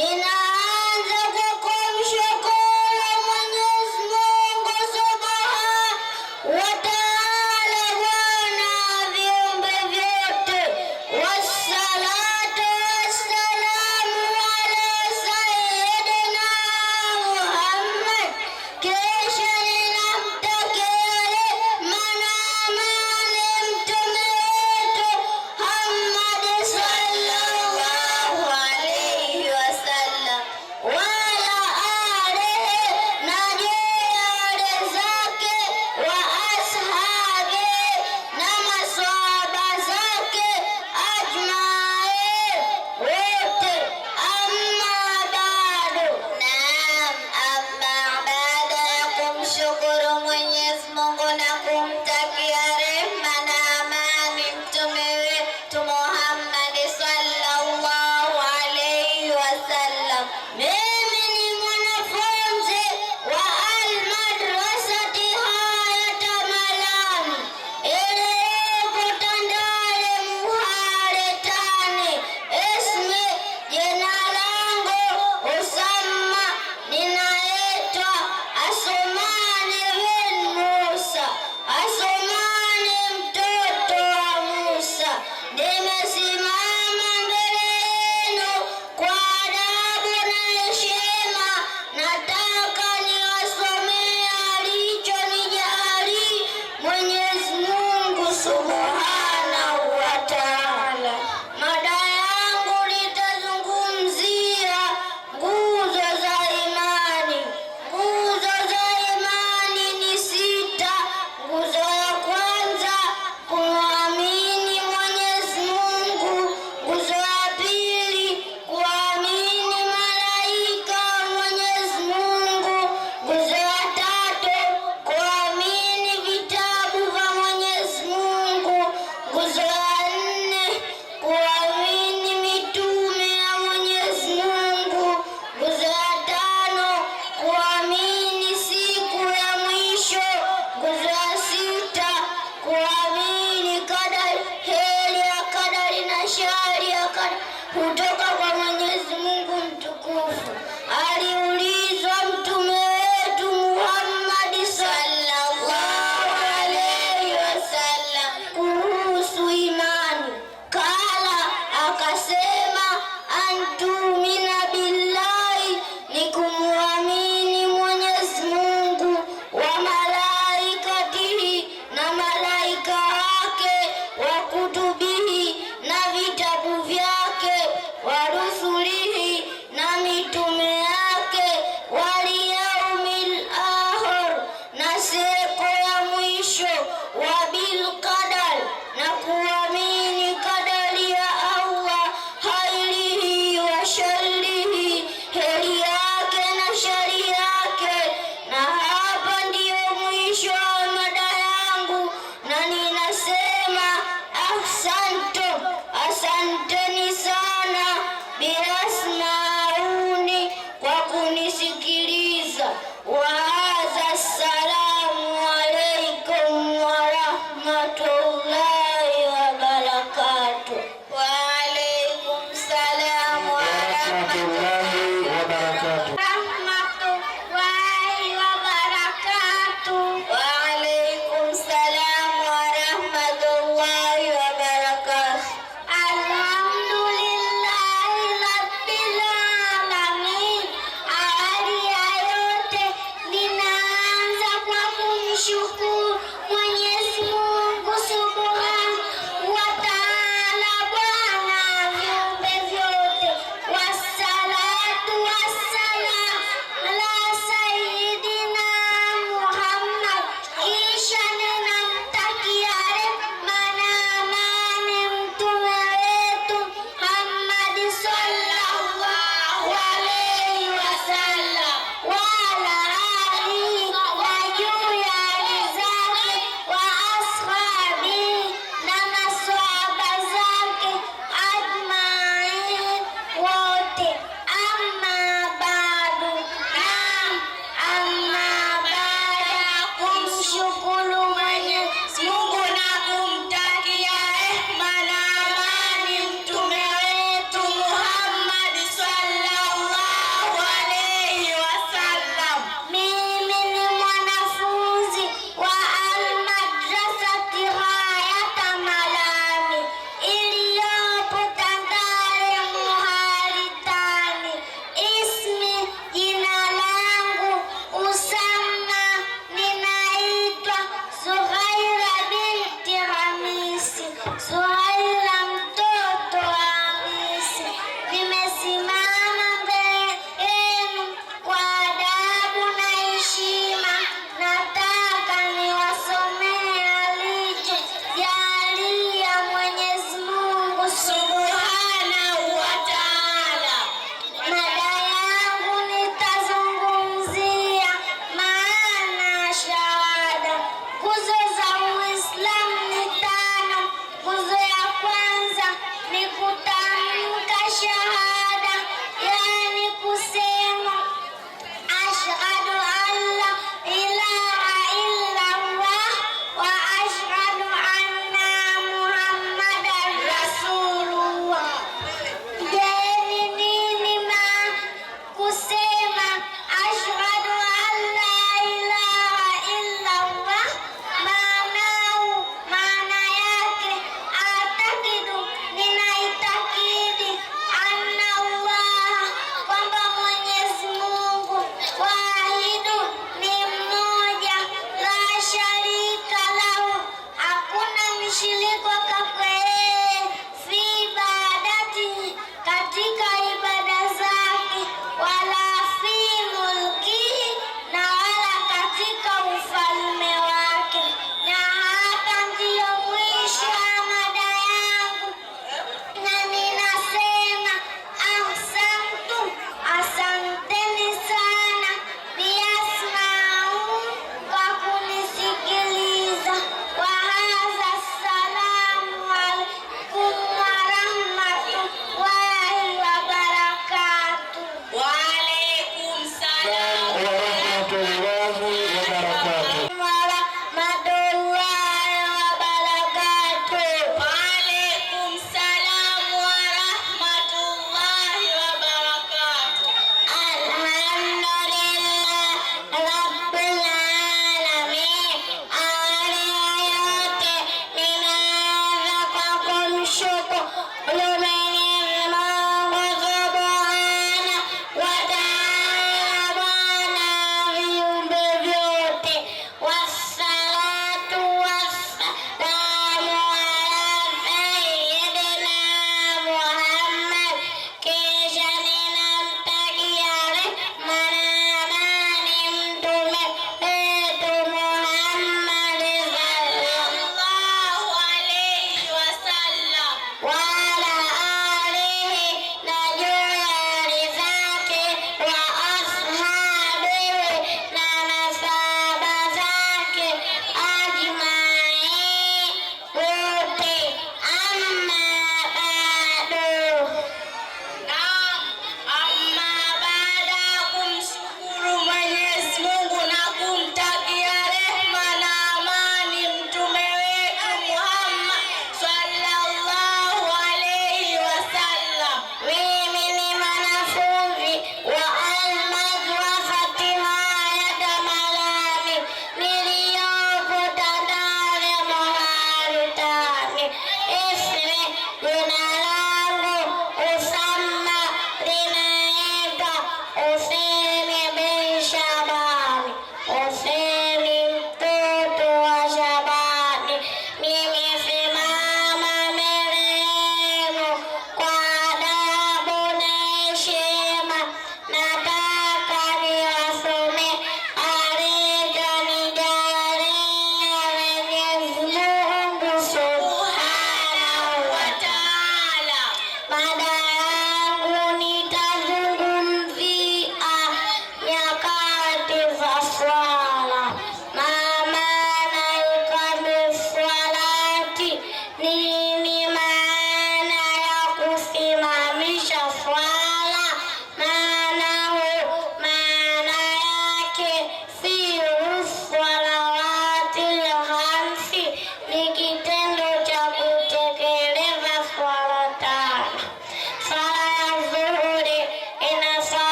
ninaanza kwa kumshukuru Mwenyezi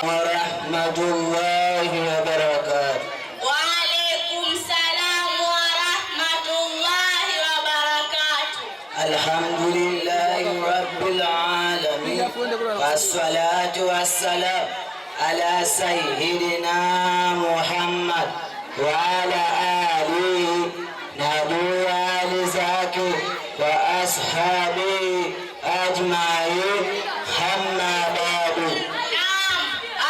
warahmatullahi wabarakatuh. Wa alaikum salam wa rahmatullahi wa barakatuh. Alhamdulillahi rabbil alamin. Wassalatu wassalam ala sayyidina Muhammad wa ala alihi na ali zake wa ashabi ajma'in. Amma ba'du. Naam,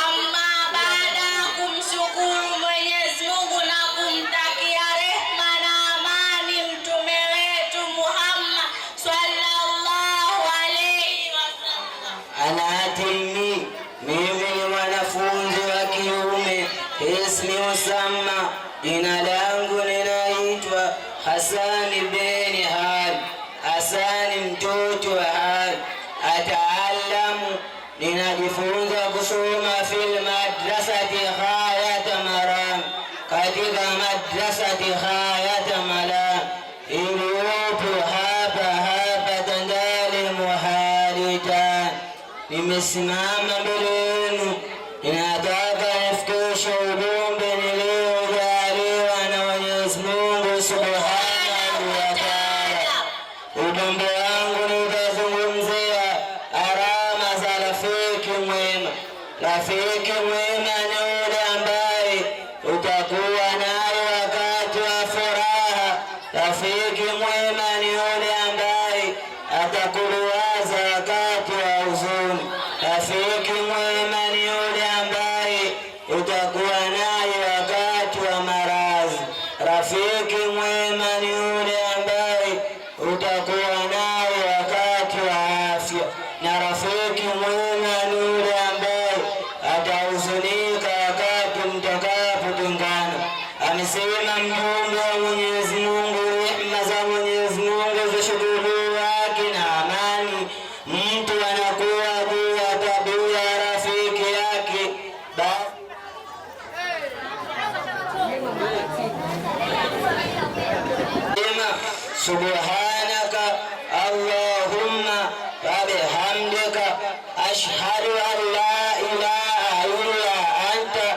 amma baada ya kumshukuru Mwenyezi Mungu na kumtakia rehma na amani mtume wetu Muhammad sallallahu alayhi wasallam. Anatimi, mimi ni mwanafunzi wa kiume, ismi usamma, jina langu ninaitwa Hasani bin Hal, Hasani mtoto wa Hal. Ataallamu, ninajifunza kusoma fil madrasati Ghayat Maram, katika madrasati Ghayat Maram iliyopo hapa Tandale Muhalitan. Nimesimama mbele yenu, ninataka nifikishe ujumbe niliojaliwa na Mwenyezi Mungu Subhanahu wa Ta'ala. Ujumbe wangu nitazungumzia alama za rafiki mwema. Rafiki mwema ni yule ambaye utakuwa naye wakati wa furaha. Rafiki mwema ni yule ambaye atakuliwaza wakati wa huzuni. Rafiki mwema ni yule ambaye utakuwa naye wakati wa maradhi. Rafiki mwema ni yule ambaye utakuwa naye wakati wa afya. Na rafiki mwema ni yule ambaye atahuzunika wakati mtakapotengana. Amesema mjumbe wa Mwenyezi Mungu, rehema za Mwenyezi Mungu zishuhudiwe wake na amani, mtu anakuwa juu ya tabia ya rafiki yake. Subhanaka Allahumma wa bihamdika ashhadu an la ilaha illa anta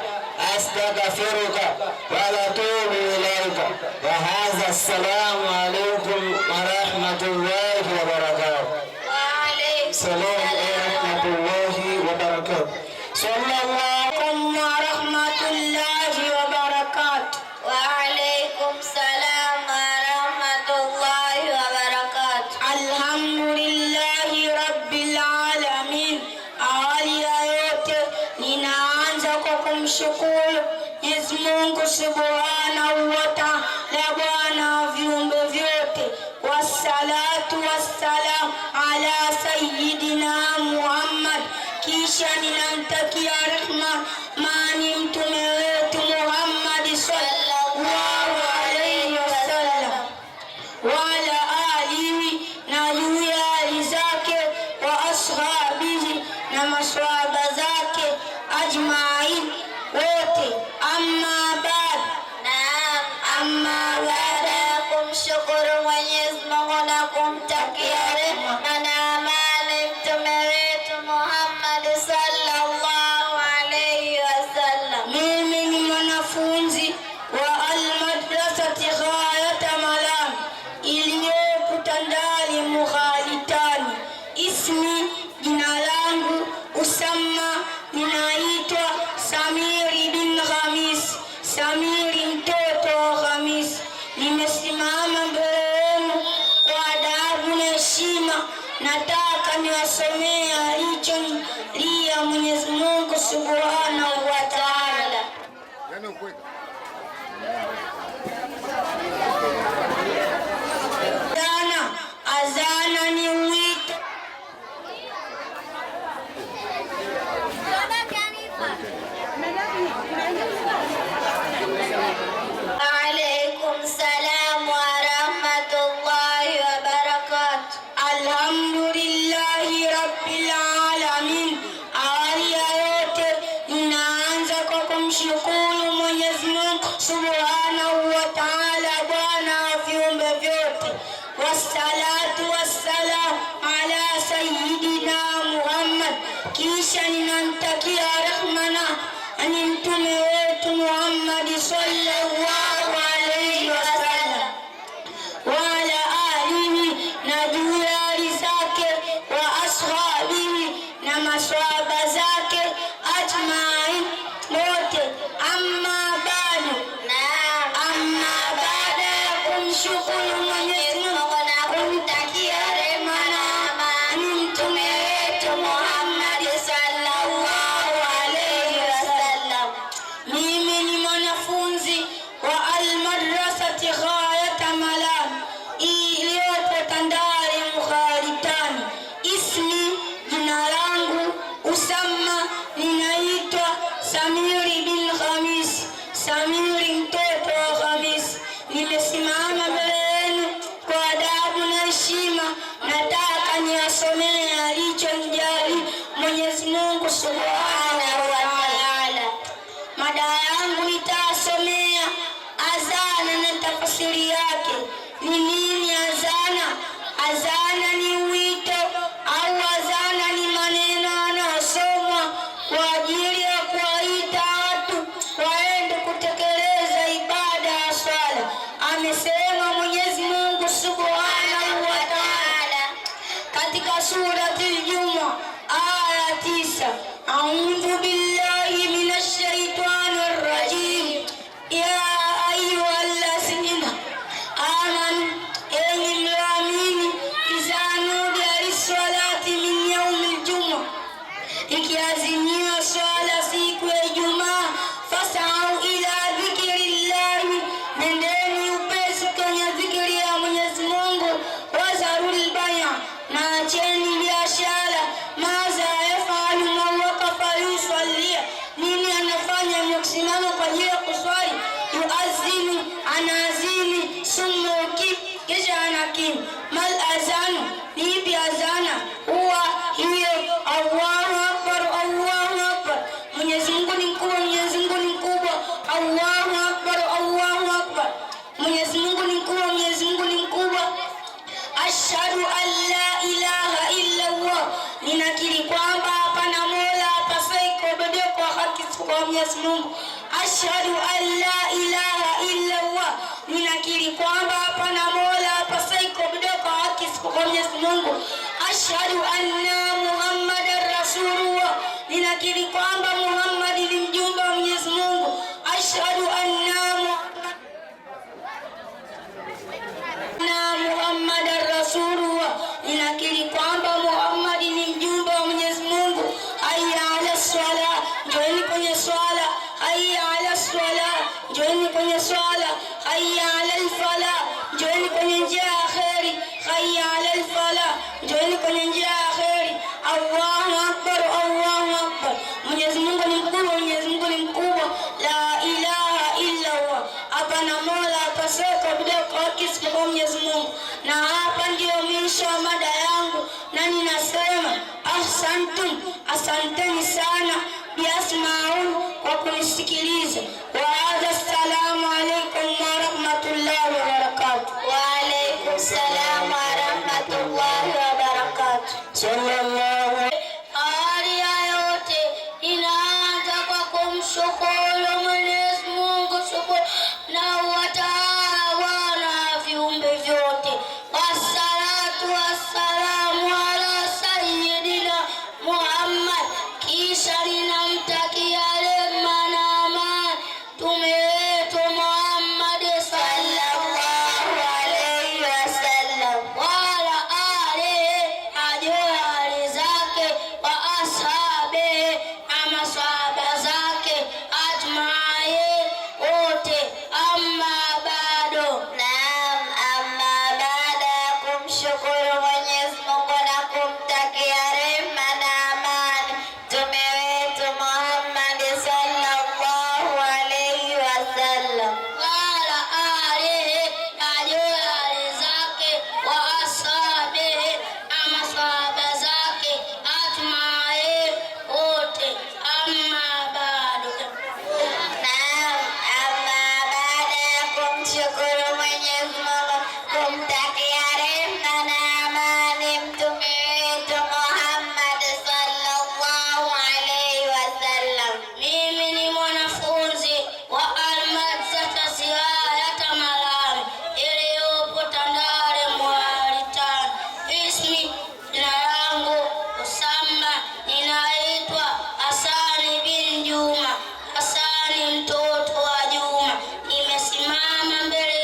astaghfiruka wa atubu ilayka. Wa hadha, assalamu alaykum wa rahmatullahi wa barakatuh. Wa alaikum Salam wa rahmatullahi wa barakatuh. Sallallahu wa rahmatullahi wa barakatuh. wa alaikum salam wa rahmatullahi wa barakatuh. Alhamdulillahi rabbil alamin. Awali ya yote ninaanza kwa kumshukuru Mwenyezi Mungu Subhanahu wa Ta'ala, Bwana wa viumbe vyote. Wassalatu wassalam ala sayyidina Muhammad. Kisha ninamtakia rehma mani mtume wetu Muhammad sallallahu alayhi wasallam wala alihi, na juu ya ali zake, wa ashabihi, na maswahaba zake, ajmain wote. Amma baad. Naam, Amma baada ya kumshukuru Mwenyezi Mungu na kumtakia rehma na amani mtume wetu Muhammad sallallahu alayhi wasallam. mimi ni mwanafunzi wa Almadrasati Ghayat Maram iliyopo Tandale Muhalitani. Ismi, jina langu Usamma, ninaitwa Samiri bin Khamis, Samiri mtoto wa Khamis. Nimesimama mbele yenu kwa adabu na heshima. Nataka niwasomee alicholia Mwenyezi Mungu Subhanahu wa Ta'ala. Azana ni wito. Alaikum salam wa rahmatullahi wa barakatuh. Alhamdulillahi rabbil alamin. Awali ya yote ninaanza kwa kumshukuru Mwenyezi Mungu Subhanahu wa Ta'ala, Bwana wa viumbe vyote. Wassalatu wassalam ala sayyidina Muhammad. Kisha ninamtakia kumshukuru Mwenyezi Mungu na kumtakia rehema na amani mtume wetu Muhammad sallallahu alaihi wasallam. Mimi ni mwanafunzi wa Al-Madrasati Ghayat Malam iliyopo Tandale Mukharitani. Ismi, jina langu Usama, ninaitwa Samiri bin Khamis, Samiri mtoto wa Khamis. Nimesimama mbele yenu kwa adabu na heshima. Nataka niwasomee alichonijalia Mwenyezi Mungu Subhanahu wa Ta'ala. Mada yangu nitasomea azana na tafsiri yake. Ni nini azana? Azana ni wito au azana ni maneno yanayosomwa kwa ajili ya kuwaita watu waende kutekeleza ibada ya swala. Amesema Mwenyezi Mungu Subhanahu wa Ta'ala katika Suratul Jumu'ah aya 9, A'udhu billahi minash shaitanir rajim. Ya ayyuhallazina amanu, enyi mlioamini, idha nudiya lis-salati min yawmil jumu'ah, ikiazimiwa swala siku ya Ijumaa, fas'au ila dhikrillahi, nendeni upesi kwenye dhikri ya Mwenyezi Mungu, wazarul baya, na acheni biashara. Maza yafalu man waqafa yusalli, nini anafanya mkusimama kwa ajili ya kuswali? Yuazinu, anazini, sumuki, kisha anakim. Mal azanu, ni ipi azana? Huwa hiyo Allahu akbar, Allahu akbar, Mwenyezi Mungu ni mkubwa, Mwenyezi Mungu ni mkubwa. Allahu akbar, Allahu akbar, Mwenyezi Mungu ni mkubwa, Mwenyezi Mungu ni mkubwa. Ashhadu an la ilaha illa Allah, ninakiri kwamba hapana mola apasaye kuabudiwa kwa haki isipokuwa Mwenyezi Mungu. Ashhadu an la ilaha illa Allah, ninakiri kwamba hapana mola apasaye kuabudiwa kwa haki isipokuwa Mwenyezi Mungu. Ashhadu anna Muhammadar Rasulullah, ninakiri kwamba Muhammad ni mjumbe wa Mwenyezi Mungu. Ashhadu anna Muhammadar Rasulullah, ninakiri kwamba Muhammad ni mjumbe wa Mwenyezi Mungu. Hayya ala swala, njooni kwenye swala. Hayya ala swala, njooni kwenye swala. Hayya ala fala, njooni kwenye njia ya kheri. Hayya ala fala, njooni kwenye njia ya kheri. Allahu akbar, Allahu akbar, Mwenyezi Mungu ni mkubwa, Mwenyezi Mungu ni mkubwa. La ilaha illa Allah, hapana mola apasaye kuabudiwa kwa haki isipokuwa Mwenyezi Mungu. Na hapa ndio mwisho wa mada yangu, na ninasema ahsantum, asanteni sana, biasmaun, kwa kunisikiliza. Wa hadha, assalamu alaikum wa rahmatullahi wa barakatuh. Wa alaikum salam wa rahmatullahi wa barakatuh. Sallallahu Hali ya yote inaanza kwa kumshukuru Mwenyezi Mungu Subhanahu wa Ta'ala, Bwana viumbe vyote. Wassalatu wassalamu ala sayyidina Muhammad, kisha ninamtakia rehema na amani mtume wetu Muhammad sallallahu alaihi wasallam, wala ale ajali zake, wa ashabe na maswahaba zake, ajmae wote. Amma bado, Naam, amma baada ya kumshukuru Mwenyezi Mungu na kumtakia rehema na amani mtume wetu Muhammad sallallahu alaihi wasallam, wala ale ajali zake, wa ashabe na maswahaba zake, ajmae wote. Amma bado, naam, amma baada ya kumshukuru Mwenyezi Mungu, kumtakia rehema na amani mtume wetu Muhammad sallallahu alaihi wasallam, mimi ni mwanafunzi wa Al-Madrasati Ghayat Malam iliyopo Tandale Mukharitani. Ismi, jina langu Usama, ninaitwa Hasani bin Juma, Hasani mtoto wa Juma. Nimesimama mbele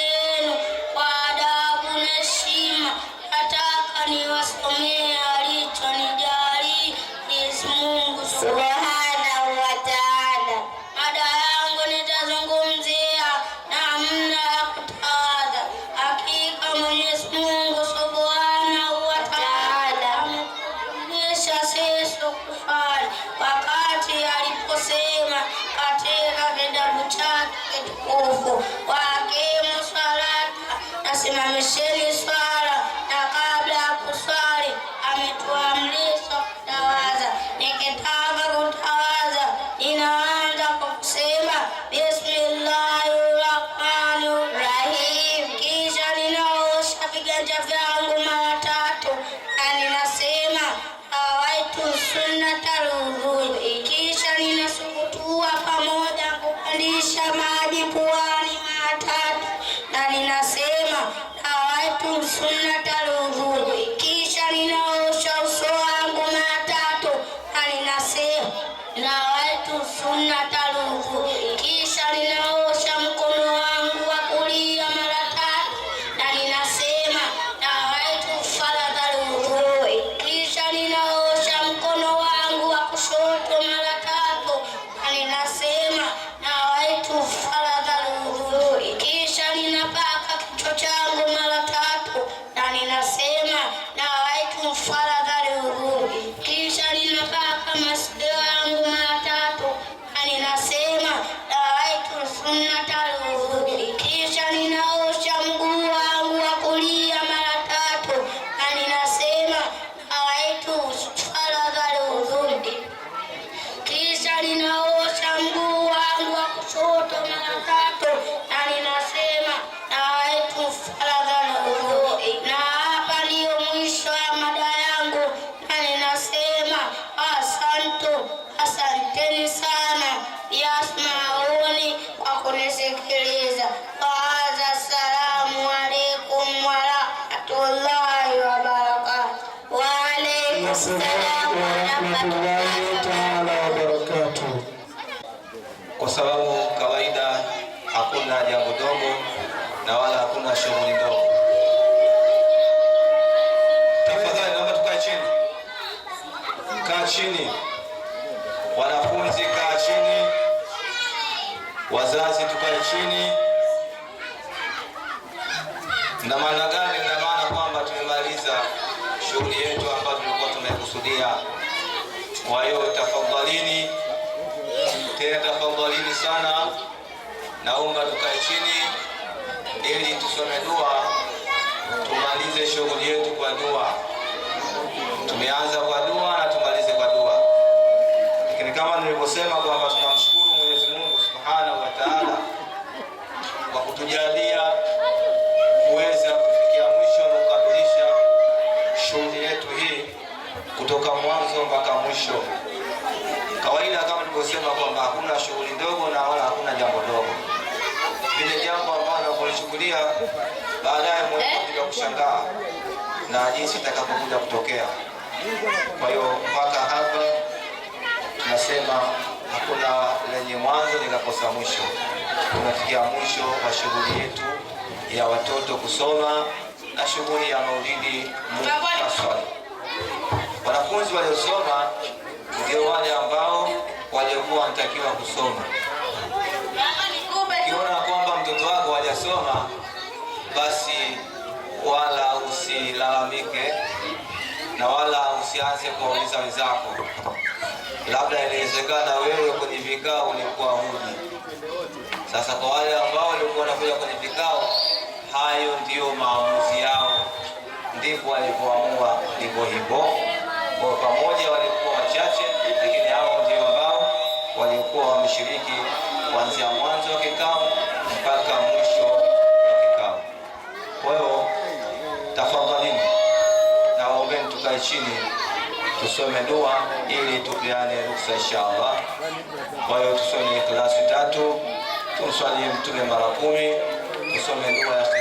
viganja vyangu mara 3 na ninasema nawaitu sunnatal wudhu, kisha ninasukutua pamoja kupandisha maji puani mara 3 na ninasema nawaitu sunnatal wudhu, kisha ninaosha uso wangu mara 3 na ninasema nawaitu sunnatal wudhu, kisha ninaosha mkono wangu wa kulia mara 3 na ninasema nawaitu faradhal wudhu, kisha ninaosha mkono wangu wa kushoto mara 3 na ninasema nawaitu faradhal wudhu, kisha ninapaka kichwa changu mara 3 na ninasema nawaitu faradhal wudhu, kisha ninapaka masikio yangu mara 3 na ninasema nawaitu sunnatal wudhu, kisha ninaosha mguu wangu wa kulia mara 3 na ninasema nawaitu faradhal wudhu, kisha ninaosha mguu wangu wa kushoto mara 3 na ninasema nawaitu faradhal wudhu. Na hapa ndiyo mwisho wa mada yangu na ninasema asanteni sana yasmauni kwa kunisikiliza. Waadha, assalamu alaikum warahmatullahi wabarakatuh. Wa alaikum salam warahmatullahi ta'ala wabarakatuh. Kwa sababu kawaida hakuna jambo dogo na wala hakuna shughuli ndogo. Tafadhali naomba tukae chini. Kaa chini. Wanafunzi kaa chini. Wazazi tukae chini. Na maana gani? Na maana kwamba tumemaliza shughuli yetu ambayo tulikuwa tumekusudia. Kwa hiyo tafadhalini, tena tafadhalini sana, naomba tukae chini ili tusome dua, tumalize shughuli yetu kwa dua. Tumeanza kwa dua na tumalize kwa dua. Lakini kama nilivyosema kwamba tunamshukuru Mwenyezi Mungu Subhanahu wa Ta'ala kwa kutujalia kuweza kufikia mwisho na kukamilisha shughuli yetu hii kutoka mwanzo mpaka mwisho. Kawaida kama nilivyosema kwamba hakuna shughuli ndogo na wala hakuna jambo dogo. Vile jambo ambalo unapolichukulia baadaye mwenyewe kushangaa na jinsi itakapokuja kutokea. Kwa hiyo mpaka hapa tunasema hakuna lenye mwanzo likakosa mwisho. Tunafikia mwisho wa shughuli yetu ya watoto kusoma na shughuli ya maulidi muhtasari. Wanafunzi waliosoma ndio wale ambao waliokuwa wanatakiwa kusoma. Ukiona kwamba mtoto wako hajasoma, basi wala usilalamike na wala usianze kuwauliza wenzako. Labda inawezekana wewe kwenye vikao ulikuwa huji. Sasa kwa wale ambao walikuwa wanakuja kwenye vikao, hayo ndio maamuzi yao, ndivyo walivyoamua, ndivyo hivyo. Kwa pamoja walikuwa wachache, lakini hao ndio ambao walikuwa wameshiriki kuanzia mwanzo wa kikao mpaka mwisho wa kikao. Kwa hiyo tafadhalini, naombeni tukae chini tusome dua ili tupeane ruksa inshallah. Kwa hiyo tusome Ikhlasi 3, tumswalie Mtume mara 10, tusome dua ya